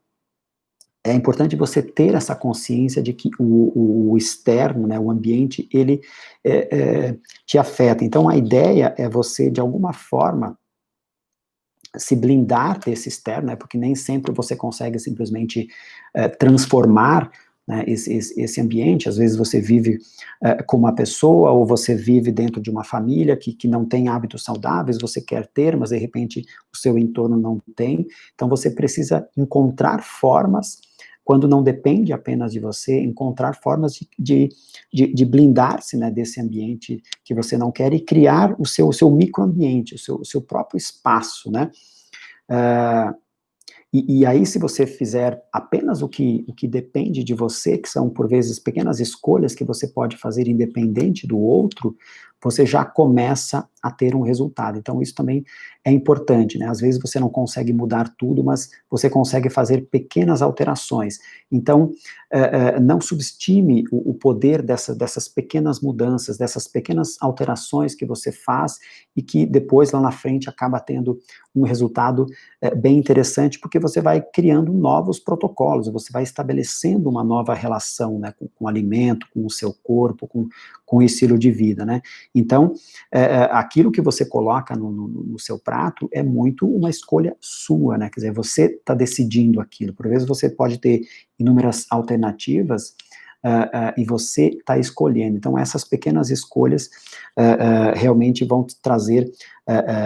é importante você ter essa consciência de que o externo, né, o ambiente, ele te afeta. Então, a ideia é você, de alguma forma, se blindar desse externo, né, porque nem sempre você consegue simplesmente transformar, né, esse ambiente. Às vezes você vive com uma pessoa, ou você vive dentro de uma família que não tem hábitos saudáveis, você quer ter, mas de repente o seu entorno não tem. Então você precisa encontrar formas, quando não depende apenas de você, encontrar formas de blindar-se, né, desse ambiente que você não quer e criar o seu microambiente, o seu próprio espaço, né? E aí, se você fizer apenas o que depende de você, que são, por vezes, pequenas escolhas que você pode fazer independente do outro, você já começa a ter um resultado. Então, isso também é importante, né? Às vezes você não consegue mudar tudo, mas você consegue fazer pequenas alterações. Então, não subestime o poder dessas pequenas mudanças, dessas pequenas alterações que você faz e que depois, lá na frente, acaba tendo um resultado bem interessante, porque você vai criando novos protocolos, você vai estabelecendo uma nova relação, né, com o alimento, com o seu corpo, com o estilo de vida, né? Então, aquilo que você coloca no seu prato é muito uma escolha sua, né? Quer dizer, você está decidindo aquilo. Por vezes você pode ter inúmeras alternativas, e você está escolhendo. Então, essas pequenas escolhas realmente vão te trazer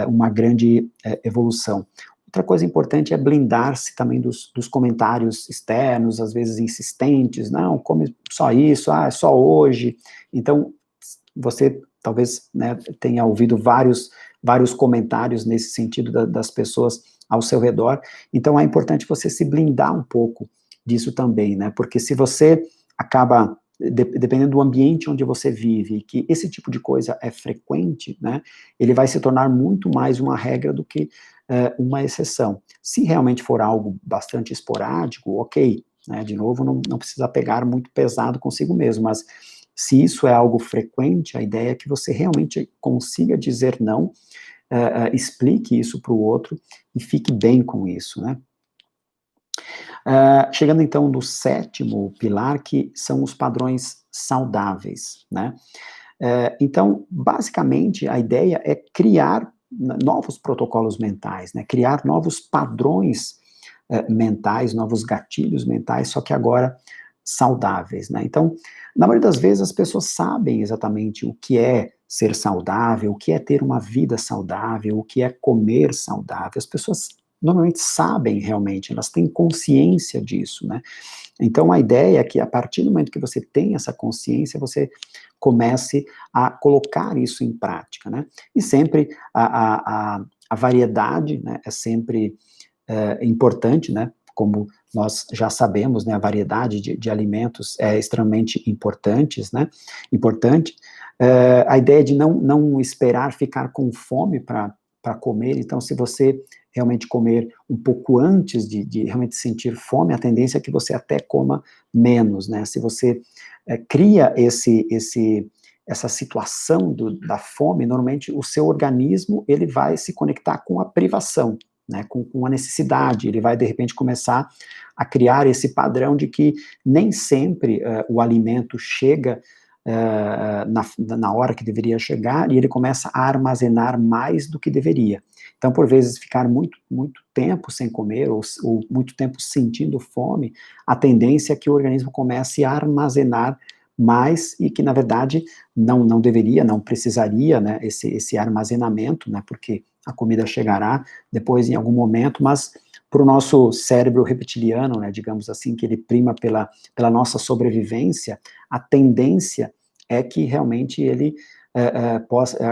uma grande evolução. Outra coisa importante é blindar-se também dos comentários externos, às vezes insistentes, não, come só isso, é só hoje. Então, você talvez, né, tenha ouvido vários comentários nesse sentido das pessoas ao seu redor, então é importante você se blindar um pouco disso também, né, porque se você acaba, dependendo do ambiente onde você vive, que esse tipo de coisa é frequente, né, ele vai se tornar muito mais uma regra do que uma exceção. Se realmente for algo bastante esporádico, ok, né, de novo, não precisa pegar muito pesado consigo mesmo, mas se isso é algo frequente, a ideia é que você realmente consiga dizer não, explique isso para o outro e fique bem com isso, né? Chegando então no sétimo pilar, que são os padrões saudáveis, né? Então, basicamente, a ideia é criar novos protocolos mentais, né? Criar novos padrões mentais, novos gatilhos mentais, só que agora saudáveis, né? Então, na maioria das vezes as pessoas sabem exatamente o que é ser saudável, o que é ter uma vida saudável, o que é comer saudável. As pessoas normalmente sabem realmente, elas têm consciência disso, né? Então a ideia é que a partir do momento que você tem essa consciência, você comece a colocar isso em prática, né? E sempre a variedade, né, é sempre importante, né? Como nós já sabemos, né, a variedade de alimentos é extremamente importante. A ideia de não esperar ficar com fome para comer, então se você realmente comer um pouco antes de realmente sentir fome, a tendência é que você até coma menos, né, se você cria essa situação da fome, normalmente o seu organismo, ele vai se conectar com a privação, né, com a necessidade, ele vai de repente começar a criar esse padrão de que nem sempre o alimento chega na hora que deveria chegar e ele começa a armazenar mais do que deveria. Então, por vezes, ficar muito tempo sem comer ou muito tempo sentindo fome, a tendência é que o organismo comece a armazenar mais e que, na verdade, não deveria, não precisaria, né, esse armazenamento, né, porque a comida chegará depois em algum momento, mas para o nosso cérebro reptiliano, né, digamos assim, que ele prima pela nossa sobrevivência, a tendência é que realmente ele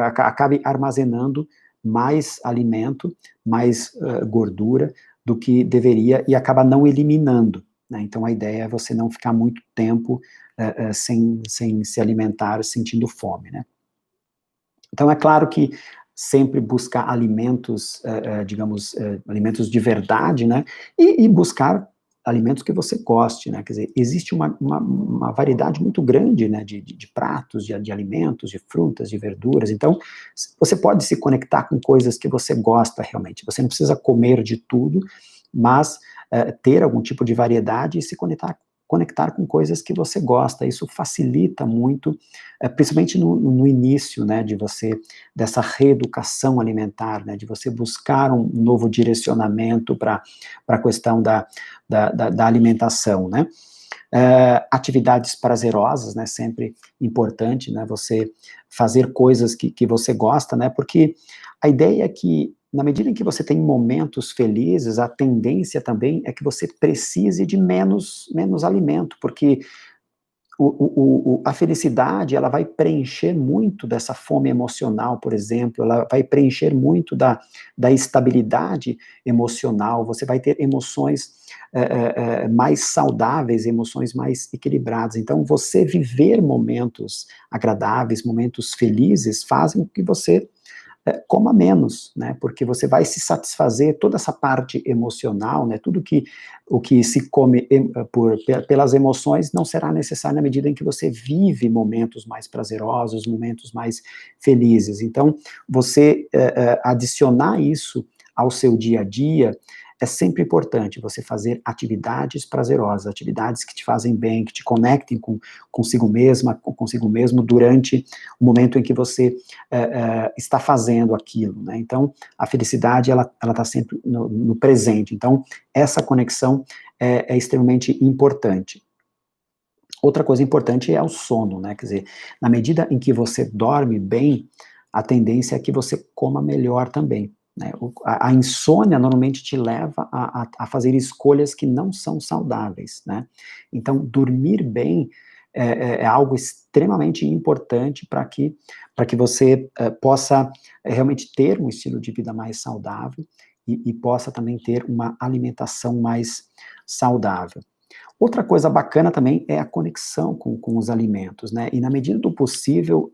acabe armazenando mais alimento, mais gordura do que deveria e acaba não eliminando, né? Então a ideia é você não ficar muito tempo sem se alimentar sentindo fome, né? Então é claro que sempre buscar alimentos, digamos, alimentos de verdade, né, e buscar alimentos que você goste, né, quer dizer, existe uma variedade muito grande, né, de pratos, de alimentos, de frutas, de verduras, então, você pode se conectar com coisas que você gosta realmente, você não precisa comer de tudo, mas ter algum tipo de variedade e se conectar com coisas que você gosta, isso facilita muito, principalmente no início, né, dessa reeducação alimentar, né, de você buscar um novo direcionamento para a questão da alimentação, né. Atividades prazerosas, né, sempre importante, né, você fazer coisas que você gosta, né, porque a ideia é que, na medida em que você tem momentos felizes, a tendência também é que você precise de menos alimento, porque a felicidade, ela vai preencher muito dessa fome emocional, por exemplo, ela vai preencher muito da estabilidade emocional, você vai ter emoções mais saudáveis, emoções mais equilibradas. Então, você viver momentos agradáveis, momentos felizes, fazem com que você coma menos, né, porque você vai se satisfazer toda essa parte emocional, né, o que se come pelas emoções não será necessário na medida em que você vive momentos mais prazerosos, momentos mais felizes. Então, você adicionar isso ao seu dia a dia é sempre importante, você fazer atividades prazerosas, atividades que te fazem bem, que te conectem consigo mesma, consigo mesmo durante o momento em que você está fazendo aquilo, né? Então, a felicidade, ela está sempre no presente. Então, essa conexão é extremamente importante. Outra coisa importante é o sono, né, quer dizer, na medida em que você dorme bem, a tendência é que você coma melhor também, né, a insônia normalmente te leva a fazer escolhas que não são saudáveis, né, então dormir bem é algo extremamente importante para que você, possa realmente ter um estilo de vida mais saudável e possa também ter uma alimentação mais saudável. Outra coisa bacana também é a conexão com os alimentos, né, e na medida do possível,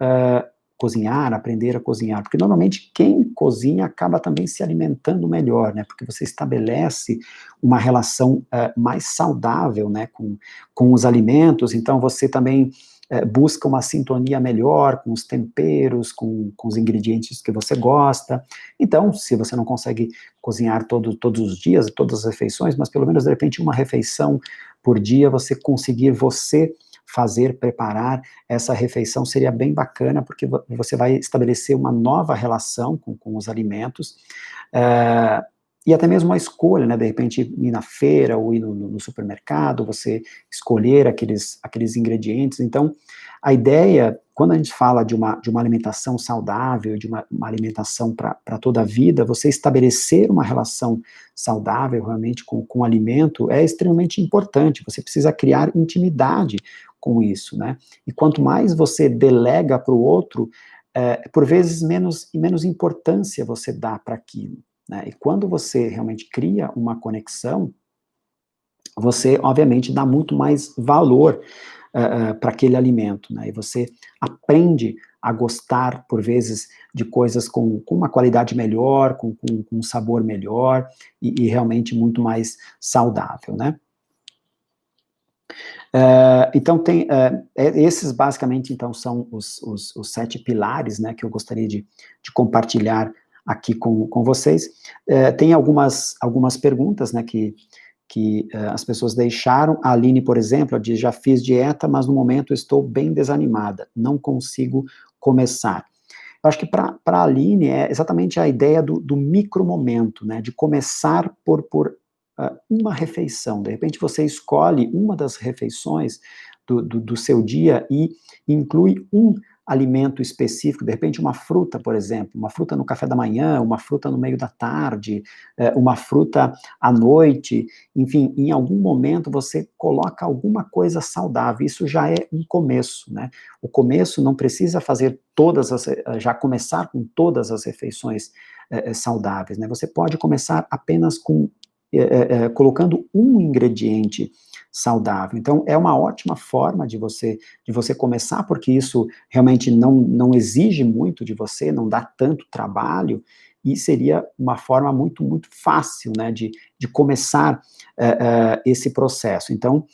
cozinhar, aprender a cozinhar, porque normalmente quem cozinha acaba também se alimentando melhor, né, porque você estabelece uma relação, mais saudável, né, com os alimentos, então você também, busca uma sintonia melhor com os temperos, com os ingredientes que você gosta. Então, se você não consegue cozinhar todos os dias, todas as refeições, mas pelo menos de repente uma refeição por dia, você conseguir fazer, preparar essa refeição seria bem bacana, porque você vai estabelecer uma nova relação com os alimentos, eh, e até mesmo a escolha, né, de repente ir na feira ou ir no supermercado, você escolher aqueles ingredientes. Então, a ideia, quando a gente fala de uma alimentação saudável, de uma alimentação para toda a vida, você estabelecer uma relação saudável realmente com o alimento é extremamente importante, você precisa criar intimidade com isso, né, e quanto mais você delega para o outro, por vezes menos importância você dá para aquilo, né, e quando você realmente cria uma conexão, você obviamente dá muito mais valor para aquele alimento, né, e você aprende a gostar, por vezes, de coisas com uma qualidade melhor, com um sabor melhor e realmente muito mais saudável, né. Então tem, esses basicamente então são os 7 pilares, né, que eu gostaria de compartilhar aqui com vocês. Tem algumas perguntas, né, que as pessoas deixaram. A Aline, por exemplo, ela diz: "Já fiz dieta, mas no momento estou bem desanimada, não consigo começar". Eu acho que para a Aline é exatamente a ideia do micro momento, né, de começar por uma refeição. De repente você escolhe uma das refeições do seu dia e inclui um alimento específico, de repente uma fruta, por exemplo, uma fruta no café da manhã, uma fruta no meio da tarde, uma fruta à noite, enfim, em algum momento você coloca alguma coisa saudável, isso já é um começo, né. O começo não precisa fazer já começar com todas as refeições, saudáveis, né, você pode começar apenas com colocando um ingrediente saudável. Então, é uma ótima forma de você começar, porque isso realmente não exige muito de você, não dá tanto trabalho, e seria uma forma muito, muito fácil, né, de começar esse processo. Então,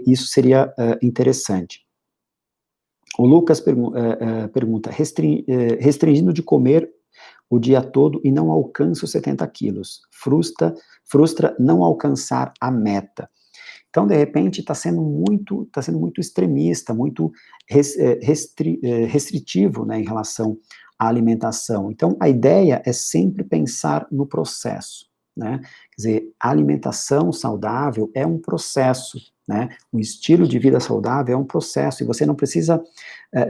isso seria interessante. O Lucas pergunta: restringindo de comer o dia todo e não alcança os 70 quilos. Frustra não alcançar a meta. Então, de repente, está sendo muito extremista, muito restritivo, né, em relação à alimentação. Então, a ideia é sempre pensar no processo, né? Quer dizer, a alimentação saudável é um processo, né? O estilo de vida saudável é um processo, e você não precisa,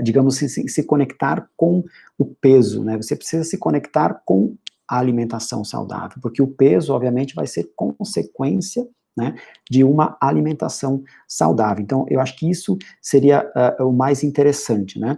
digamos, se conectar com o peso, né? Você precisa se conectar com a alimentação saudável, porque o peso, obviamente, vai ser consequência, né, de uma alimentação saudável. Então, eu acho que isso seria o mais interessante, né.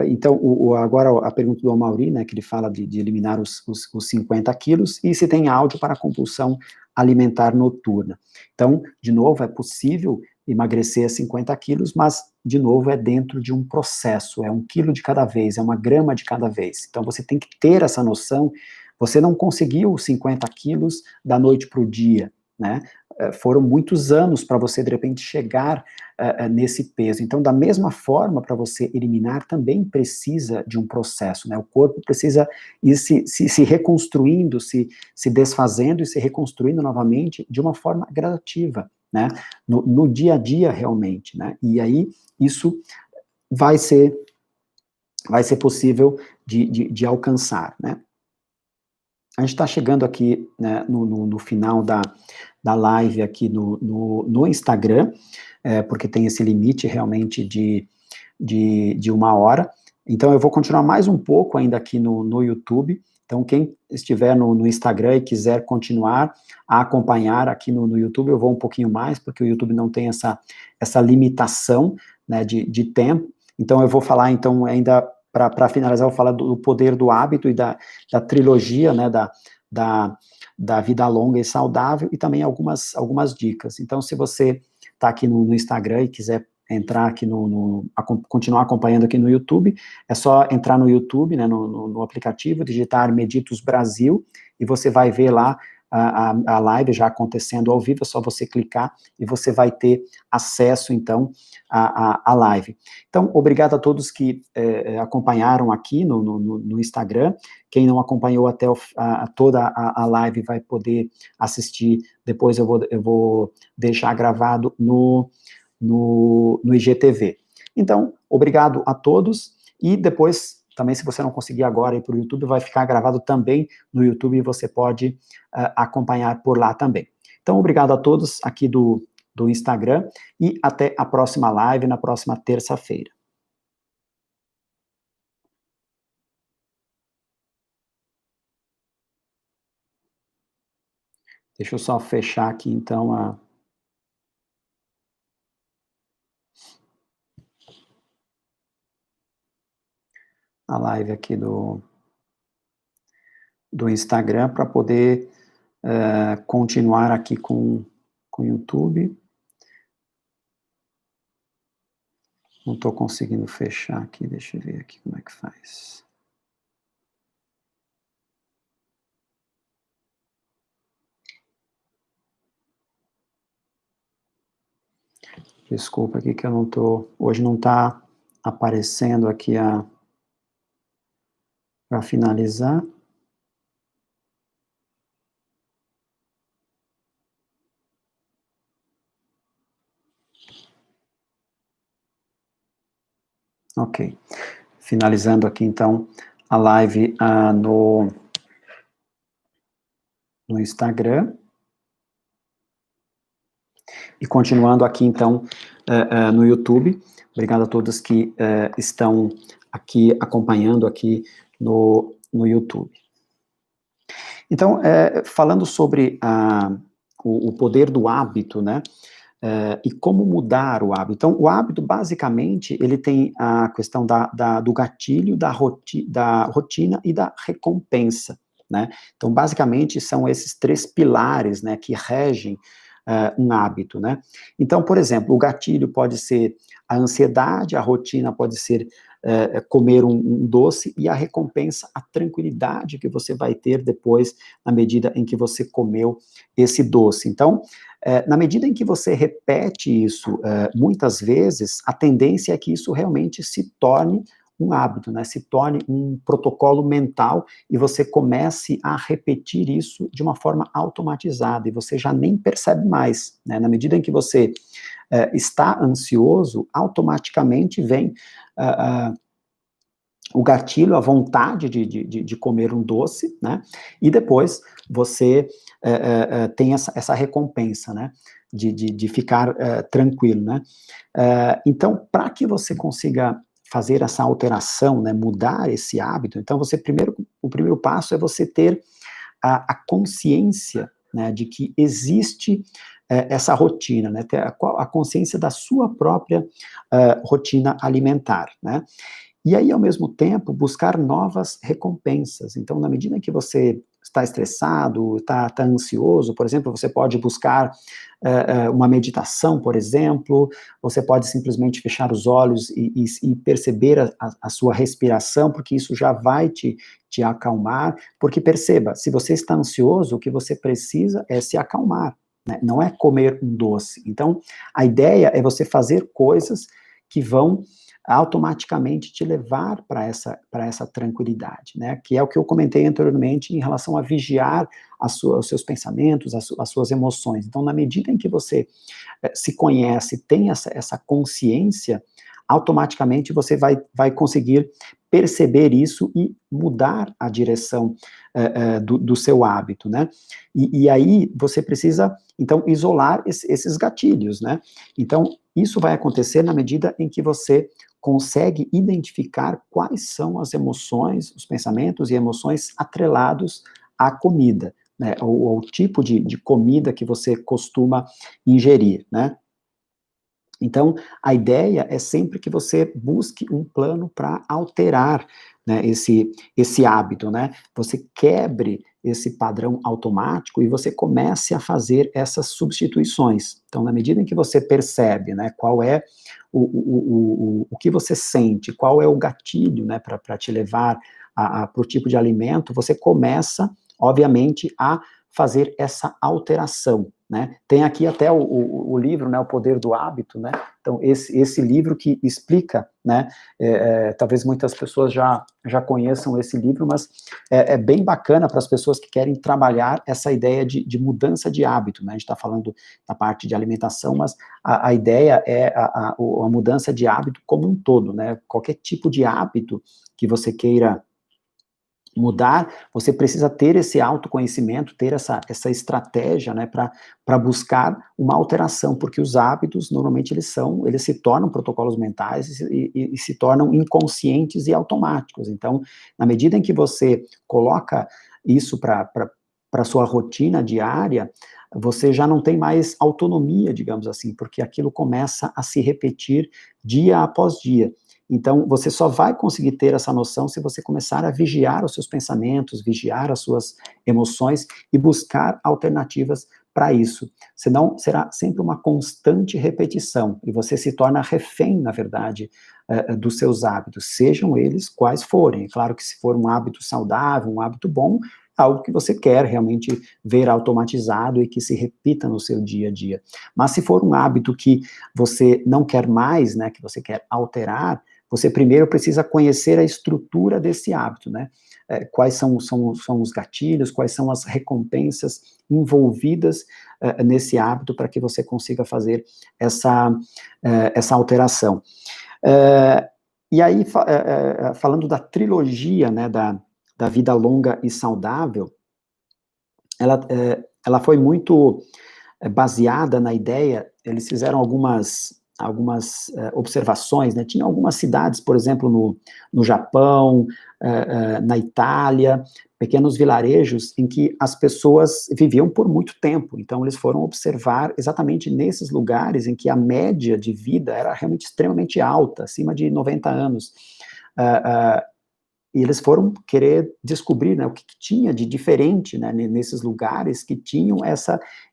Então, agora a pergunta do Amaury, né, que ele fala de eliminar os 50 quilos, e se tem áudio para compulsão alimentar noturna. Então, de novo, é possível emagrecer 50 quilos, mas, de novo, é dentro de um processo, é 1 quilo de cada vez, é 1 grama de cada vez. Então, você tem que ter essa noção, você não conseguiu 50 quilos da noite para o dia, né, foram muitos anos para você, de repente, chegar nesse peso. Então, da mesma forma, para você eliminar, também precisa de um processo, né, o corpo precisa ir se reconstruindo, se desfazendo e se reconstruindo novamente de uma forma gradativa, né, no dia a dia, realmente, né, e aí isso vai ser possível de alcançar, né. a gente está chegando aqui, né, no final da live aqui no Instagram, porque tem esse limite realmente de 1 hora. Então, eu vou continuar mais um pouco ainda aqui no YouTube. Então, quem estiver no Instagram e quiser continuar a acompanhar aqui no YouTube, eu vou um pouquinho mais, porque o YouTube não tem essa limitação, né, de tempo. Então, eu vou falar, então, ainda, para finalizar, eu vou falar do poder do hábito e da trilogia, né, da vida longa e saudável, e também algumas dicas. Então, se você está aqui no Instagram e quiser entrar aqui continuar acompanhando aqui no YouTube, é só entrar no YouTube, né, no aplicativo, digitar Meditos Brasil, e você vai ver lá a live já acontecendo ao vivo, é só você clicar e você vai ter acesso, então, à live. Então, obrigado a todos que acompanharam aqui no Instagram. Quem não acompanhou até toda a live vai poder assistir, depois eu vou deixar gravado no IGTV. Então, obrigado a todos, e depois, também, se você não conseguir agora ir para o YouTube, vai ficar gravado também no YouTube, e você pode acompanhar por lá também. Então, obrigado a todos aqui do Instagram, e até a próxima live, na próxima terça-feira. Deixa eu só fechar aqui, então, a live aqui do Instagram, para poder continuar aqui com o YouTube. Não estou conseguindo fechar aqui, deixa eu ver aqui como é que faz. Desculpa aqui que eu não estou... Hoje não está aparecendo aqui para finalizar. Ok. Finalizando aqui, então, a live no Instagram. E continuando aqui, então, no YouTube. Obrigado a todos que estão aqui acompanhando aqui no YouTube. Então, falando sobre o poder do hábito, né, e como mudar o hábito. Então, o hábito, basicamente, ele tem a questão do gatilho, da rotina e da recompensa, né. Então, basicamente, são esses 3 pilares, né, que regem um hábito, né. Então, por exemplo, o gatilho pode ser a ansiedade, a rotina pode ser comer um doce, e a recompensa, a tranquilidade que você vai ter depois, na medida em que você comeu esse doce. Então, na medida em que você repete isso muitas vezes, a tendência é que isso realmente se torne um hábito, né, se torne um protocolo mental, e você comece a repetir isso de uma forma automatizada, e você já nem percebe mais, né, na medida em que você está ansioso, automaticamente vem o gatilho, a vontade de comer um doce, né, e depois você tem essa recompensa, né, de ficar tranquilo, né. Então, para que você consiga fazer essa alteração, né, mudar esse hábito, então o primeiro passo é você ter a consciência, né, de que existe essa rotina, né, ter a consciência da sua própria rotina alimentar, né. E aí, ao mesmo tempo, buscar novas recompensas. Então, na medida em que você está estressado, está ansioso, por exemplo, você pode buscar uma meditação, por exemplo, você pode simplesmente fechar os olhos e perceber a sua respiração, porque isso já vai te acalmar, porque perceba, se você está ansioso, o que você precisa é se acalmar, né? Não é comer um doce. Então, a ideia é você fazer coisas que vão automaticamente te levar para essa tranquilidade, né, que é o que eu comentei anteriormente em relação a vigiar os seus pensamentos, as suas emoções. Então, na medida em que você se conhece, tem essa consciência, automaticamente você vai conseguir perceber isso e mudar a direção do seu hábito, né? E aí você precisa, então, isolar esses gatilhos, né? Então, isso vai acontecer na medida em que você consegue identificar quais são as emoções, os pensamentos e emoções atrelados à comida, né? Ou ao tipo de comida que você costuma ingerir, né? Então, a ideia é sempre que você busque um plano para alterar, né, esse hábito, né? Você quebre esse padrão automático e você comece a fazer essas substituições. Então, na medida em que você percebe, né, qual é o que você sente, qual é o gatilho, né, para te levar para o tipo de alimento, você começa, obviamente, a fazer essa alteração, né? Tem aqui até o livro, né, O Poder do Hábito, né? Então, esse livro que explica, né, talvez muitas pessoas já conheçam esse livro, mas é bem bacana para as pessoas que querem trabalhar essa ideia de mudança de hábito, né? A gente está falando da parte de alimentação, mas a ideia é a mudança de hábito como um todo, né? Qualquer tipo de hábito que você queira mudar, você precisa ter esse autoconhecimento, ter essa estratégia, né, para buscar uma alteração, porque os hábitos, normalmente, eles se tornam protocolos mentais e se tornam inconscientes e automáticos. Então, na medida em que você coloca isso para a sua rotina diária, você já não tem mais autonomia, digamos assim, porque aquilo começa a se repetir dia após dia. Então, você só vai conseguir ter essa noção se você começar a vigiar os seus pensamentos, vigiar as suas emoções e buscar alternativas para isso. Senão, será sempre uma constante repetição e você se torna refém, na verdade, dos seus hábitos, sejam eles quais forem. É claro que se for um hábito saudável, um hábito bom, é algo que você quer realmente ver automatizado e que se repita no seu dia a dia. Mas se for um hábito que você não quer mais, né, que você quer alterar, você primeiro precisa conhecer a estrutura desse hábito, né? Quais são os gatilhos, quais são as recompensas envolvidas nesse hábito para que você consiga fazer essa alteração. E aí, falando da trilogia, né, da vida longa e saudável, ela foi muito baseada na ideia, eles fizeram algumas observações, né? Tinha algumas cidades, por exemplo, no Japão, na Itália, pequenos vilarejos em que as pessoas viviam por muito tempo. Então, eles foram observar exatamente nesses lugares em que a média de vida era realmente extremamente alta, acima de 90 anos. E eles foram querer descobrir, né, o que tinha de diferente, né, nesses lugares que tinham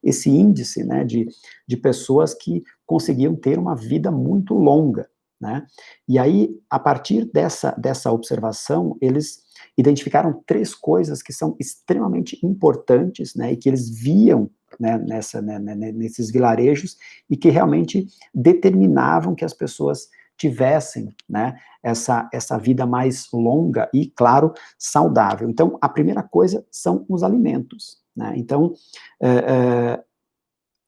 esse índice, né, de pessoas que conseguiam ter uma vida muito longa, né. E aí, a partir dessa observação, eles identificaram 3 coisas que são extremamente importantes, né, e que eles viam, né, nesses vilarejos, e que realmente determinavam que as pessoas tivessem, né, essa vida mais longa e, claro, saudável. Então, a primeira coisa são os alimentos, né? Então,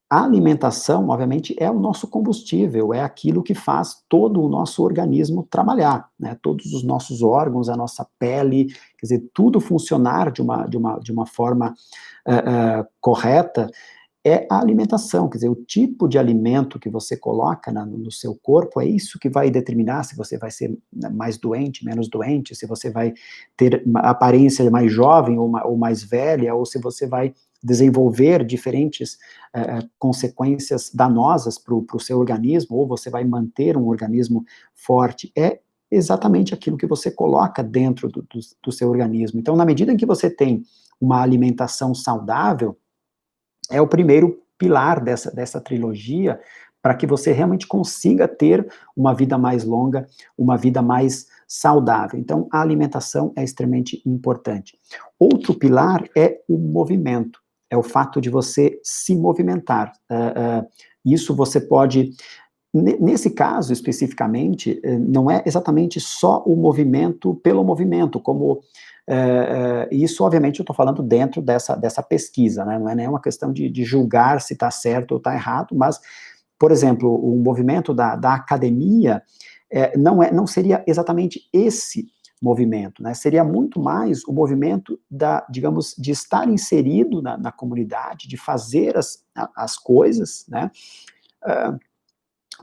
a alimentação, obviamente, é o nosso combustível, é aquilo que faz todo o nosso organismo trabalhar, né? Todos os nossos órgãos, a nossa pele, quer dizer, tudo funcionar de uma forma correta, é a alimentação, quer dizer, o tipo de alimento que você coloca no seu corpo, é isso que vai determinar se você vai ser mais doente, menos doente, se você vai ter uma aparência mais jovem ou mais velha, ou se você vai desenvolver diferentes consequências danosas para o seu organismo, ou você vai manter um organismo forte. É exatamente aquilo que você coloca dentro do seu organismo. Então, na medida em que você tem uma alimentação saudável, é o primeiro pilar dessa trilogia, para que você realmente consiga ter uma vida mais longa, uma vida mais saudável. Então, a alimentação é extremamente importante. Outro pilar é o movimento, é o fato de você se movimentar. Isso você pode, nesse caso especificamente, não é exatamente só o movimento pelo movimento, como isso, obviamente, eu estou falando dentro dessa pesquisa, né? Não é nenhuma questão de julgar se está certo ou está errado, mas, por exemplo, o movimento da academia não seria exatamente esse movimento, né? Seria muito mais o movimento digamos, de estar inserido na comunidade, de fazer as coisas, né?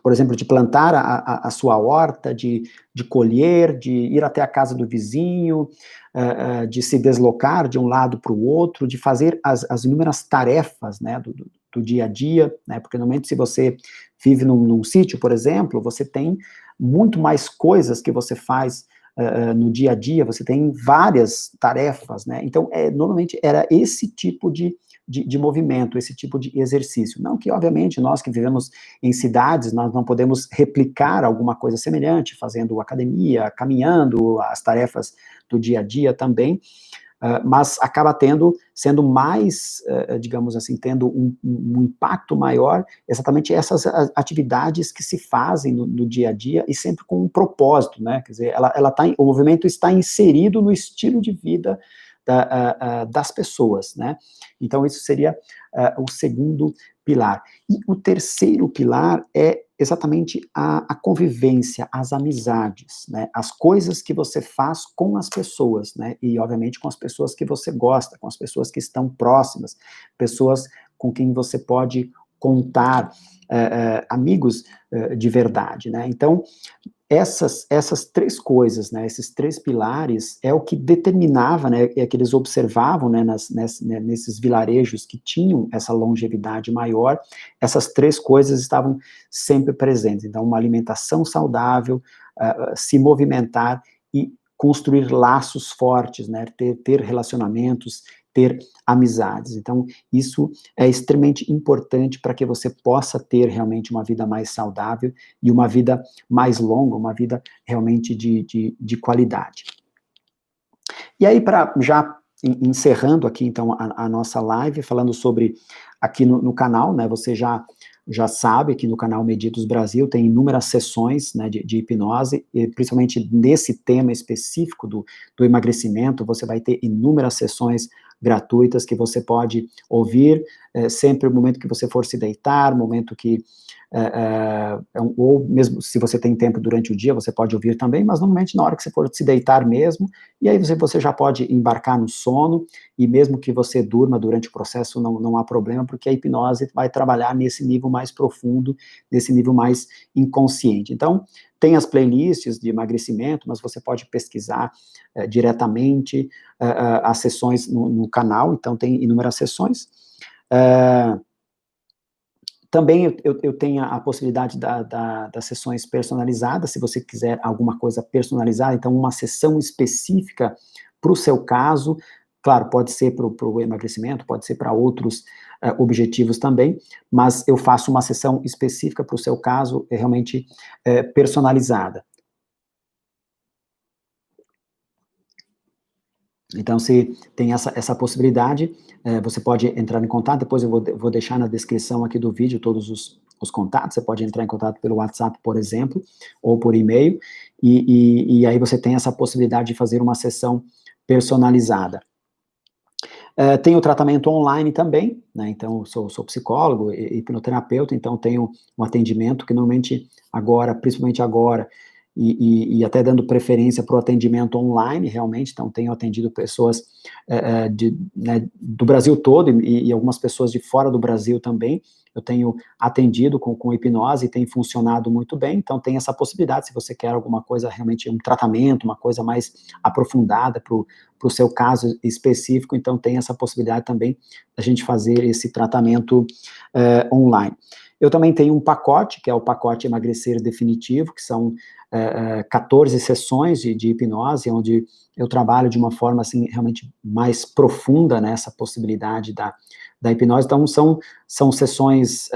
Por exemplo, de plantar a sua horta, de colher, de ir até a casa do vizinho, de se deslocar de um lado para o outro, de fazer as inúmeras tarefas, né, do dia a dia, né, porque normalmente se você vive num sítio, por exemplo, você tem muito mais coisas que você faz no dia a dia, você tem várias tarefas, né, então normalmente era esse tipo de movimento, esse tipo de exercício. Não que, obviamente, nós que vivemos em cidades, nós não podemos replicar alguma coisa semelhante, fazendo academia, caminhando, as tarefas do dia a dia também, mas acaba sendo mais, digamos assim, tendo um impacto maior, exatamente essas atividades que se fazem no dia a dia e sempre com um propósito, né, quer dizer, o movimento está inserido no estilo de vida das pessoas, né, então isso seria o segundo pilar. E o terceiro pilar é exatamente a convivência, as amizades, né, as coisas que você faz com as pessoas, né, e obviamente com as pessoas que você gosta, com as pessoas que estão próximas, pessoas com quem você pode contar, amigos de verdade, né, então essas três coisas, né, esses três pilares, é o que determinava, né, é que eles observavam, né, nesses vilarejos que tinham essa longevidade maior, essas três coisas estavam sempre presentes. Então, uma alimentação saudável, se movimentar e construir laços fortes, né, ter relacionamentos, ter amizades. Então, isso é extremamente importante para que você possa ter realmente uma vida mais saudável e uma vida mais longa, uma vida realmente de qualidade. E aí, já encerrando aqui, então, a nossa live, falando sobre, aqui no canal, né, você já sabe que no canal Meditos Brasil tem inúmeras sessões, né, de hipnose, e principalmente nesse tema específico do emagrecimento, você vai ter inúmeras sessões gratuitas que você pode ouvir, sempre no momento que você for se deitar, momento que ou mesmo se você tem tempo durante o dia, você pode ouvir também, mas normalmente na hora que você for se deitar mesmo, e aí você já pode embarcar no sono, e mesmo que você durma durante o processo, não há problema, porque a hipnose vai trabalhar nesse nível mais profundo, nesse nível mais inconsciente. Então, tem as playlists de emagrecimento, mas você pode pesquisar diretamente as sessões no canal, então tem inúmeras sessões. Também eu tenho a possibilidade das sessões personalizadas, se você quiser alguma coisa personalizada, então uma sessão específica para o seu caso, claro, pode ser para o emagrecimento, pode ser para outros objetivos também, mas eu faço uma sessão específica para o seu caso, realmente personalizada. Então, se tem essa possibilidade, você pode entrar em contato, depois eu vou deixar na descrição aqui do vídeo todos os contatos, você pode entrar em contato pelo WhatsApp, por exemplo, ou por e-mail, e aí você tem essa possibilidade de fazer uma sessão personalizada. Tem o tratamento online também, né, então sou psicólogo e hipnoterapeuta, então tenho um atendimento que normalmente agora, principalmente agora, e até dando preferência para o atendimento online, realmente, então tenho atendido pessoas né, do Brasil todo e algumas pessoas de fora do Brasil também, eu tenho atendido com hipnose e tem funcionado muito bem, então tem essa possibilidade, se você quer alguma coisa, realmente um tratamento, uma coisa mais aprofundada para o seu caso específico, então tem essa possibilidade também da gente fazer esse tratamento online. Eu também tenho um pacote, que é o pacote Emagrecer Definitivo, que são 14 sessões de hipnose, onde eu trabalho de uma forma, assim, realmente mais profunda nessa possibilidade da hipnose. Então, são sessões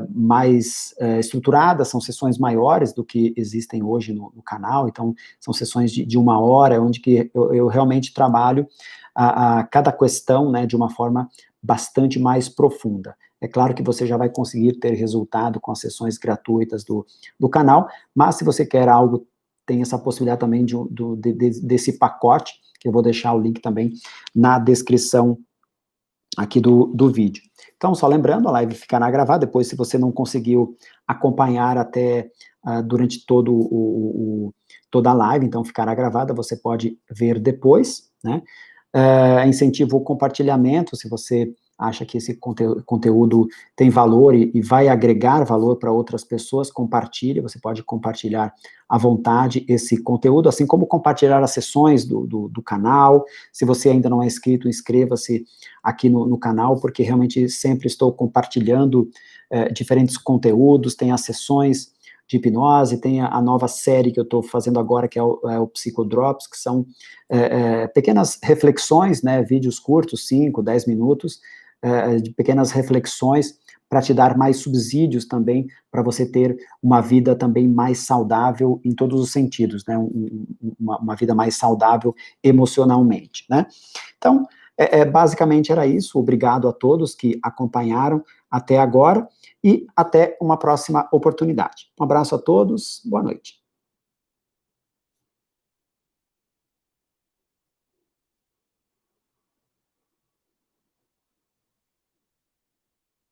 mais estruturadas, são sessões maiores do que existem hoje no canal, então, são sessões de 1 hora, onde que eu realmente trabalho a cada questão, né, de uma forma bastante mais profunda. É claro que você já vai conseguir ter resultado com as sessões gratuitas do canal, mas se você quer algo, tem essa possibilidade também desse pacote, que eu vou deixar o link também na descrição aqui do vídeo. Então, só lembrando, a live ficará gravada, depois se você não conseguiu acompanhar até durante toda a live, então ficará gravada, você pode ver depois, né? Incentivo o compartilhamento, se você acha que esse conteúdo tem valor e vai agregar valor para outras pessoas, compartilhe, você pode compartilhar à vontade esse conteúdo, assim como compartilhar as sessões do canal. Se você ainda não é inscrito, inscreva-se aqui no canal, porque realmente sempre estou compartilhando diferentes conteúdos, tem as sessões de hipnose, tem a nova série que eu estou fazendo agora, que é o Psicodrops, que são pequenas reflexões, né, vídeos curtos, 5, 10 minutos, de pequenas reflexões, para te dar mais subsídios também, para você ter uma vida também mais saudável em todos os sentidos, né, uma vida mais saudável emocionalmente, né. Então, basicamente era isso, obrigado a todos que acompanharam até agora, e até uma próxima oportunidade. Um abraço a todos, boa noite.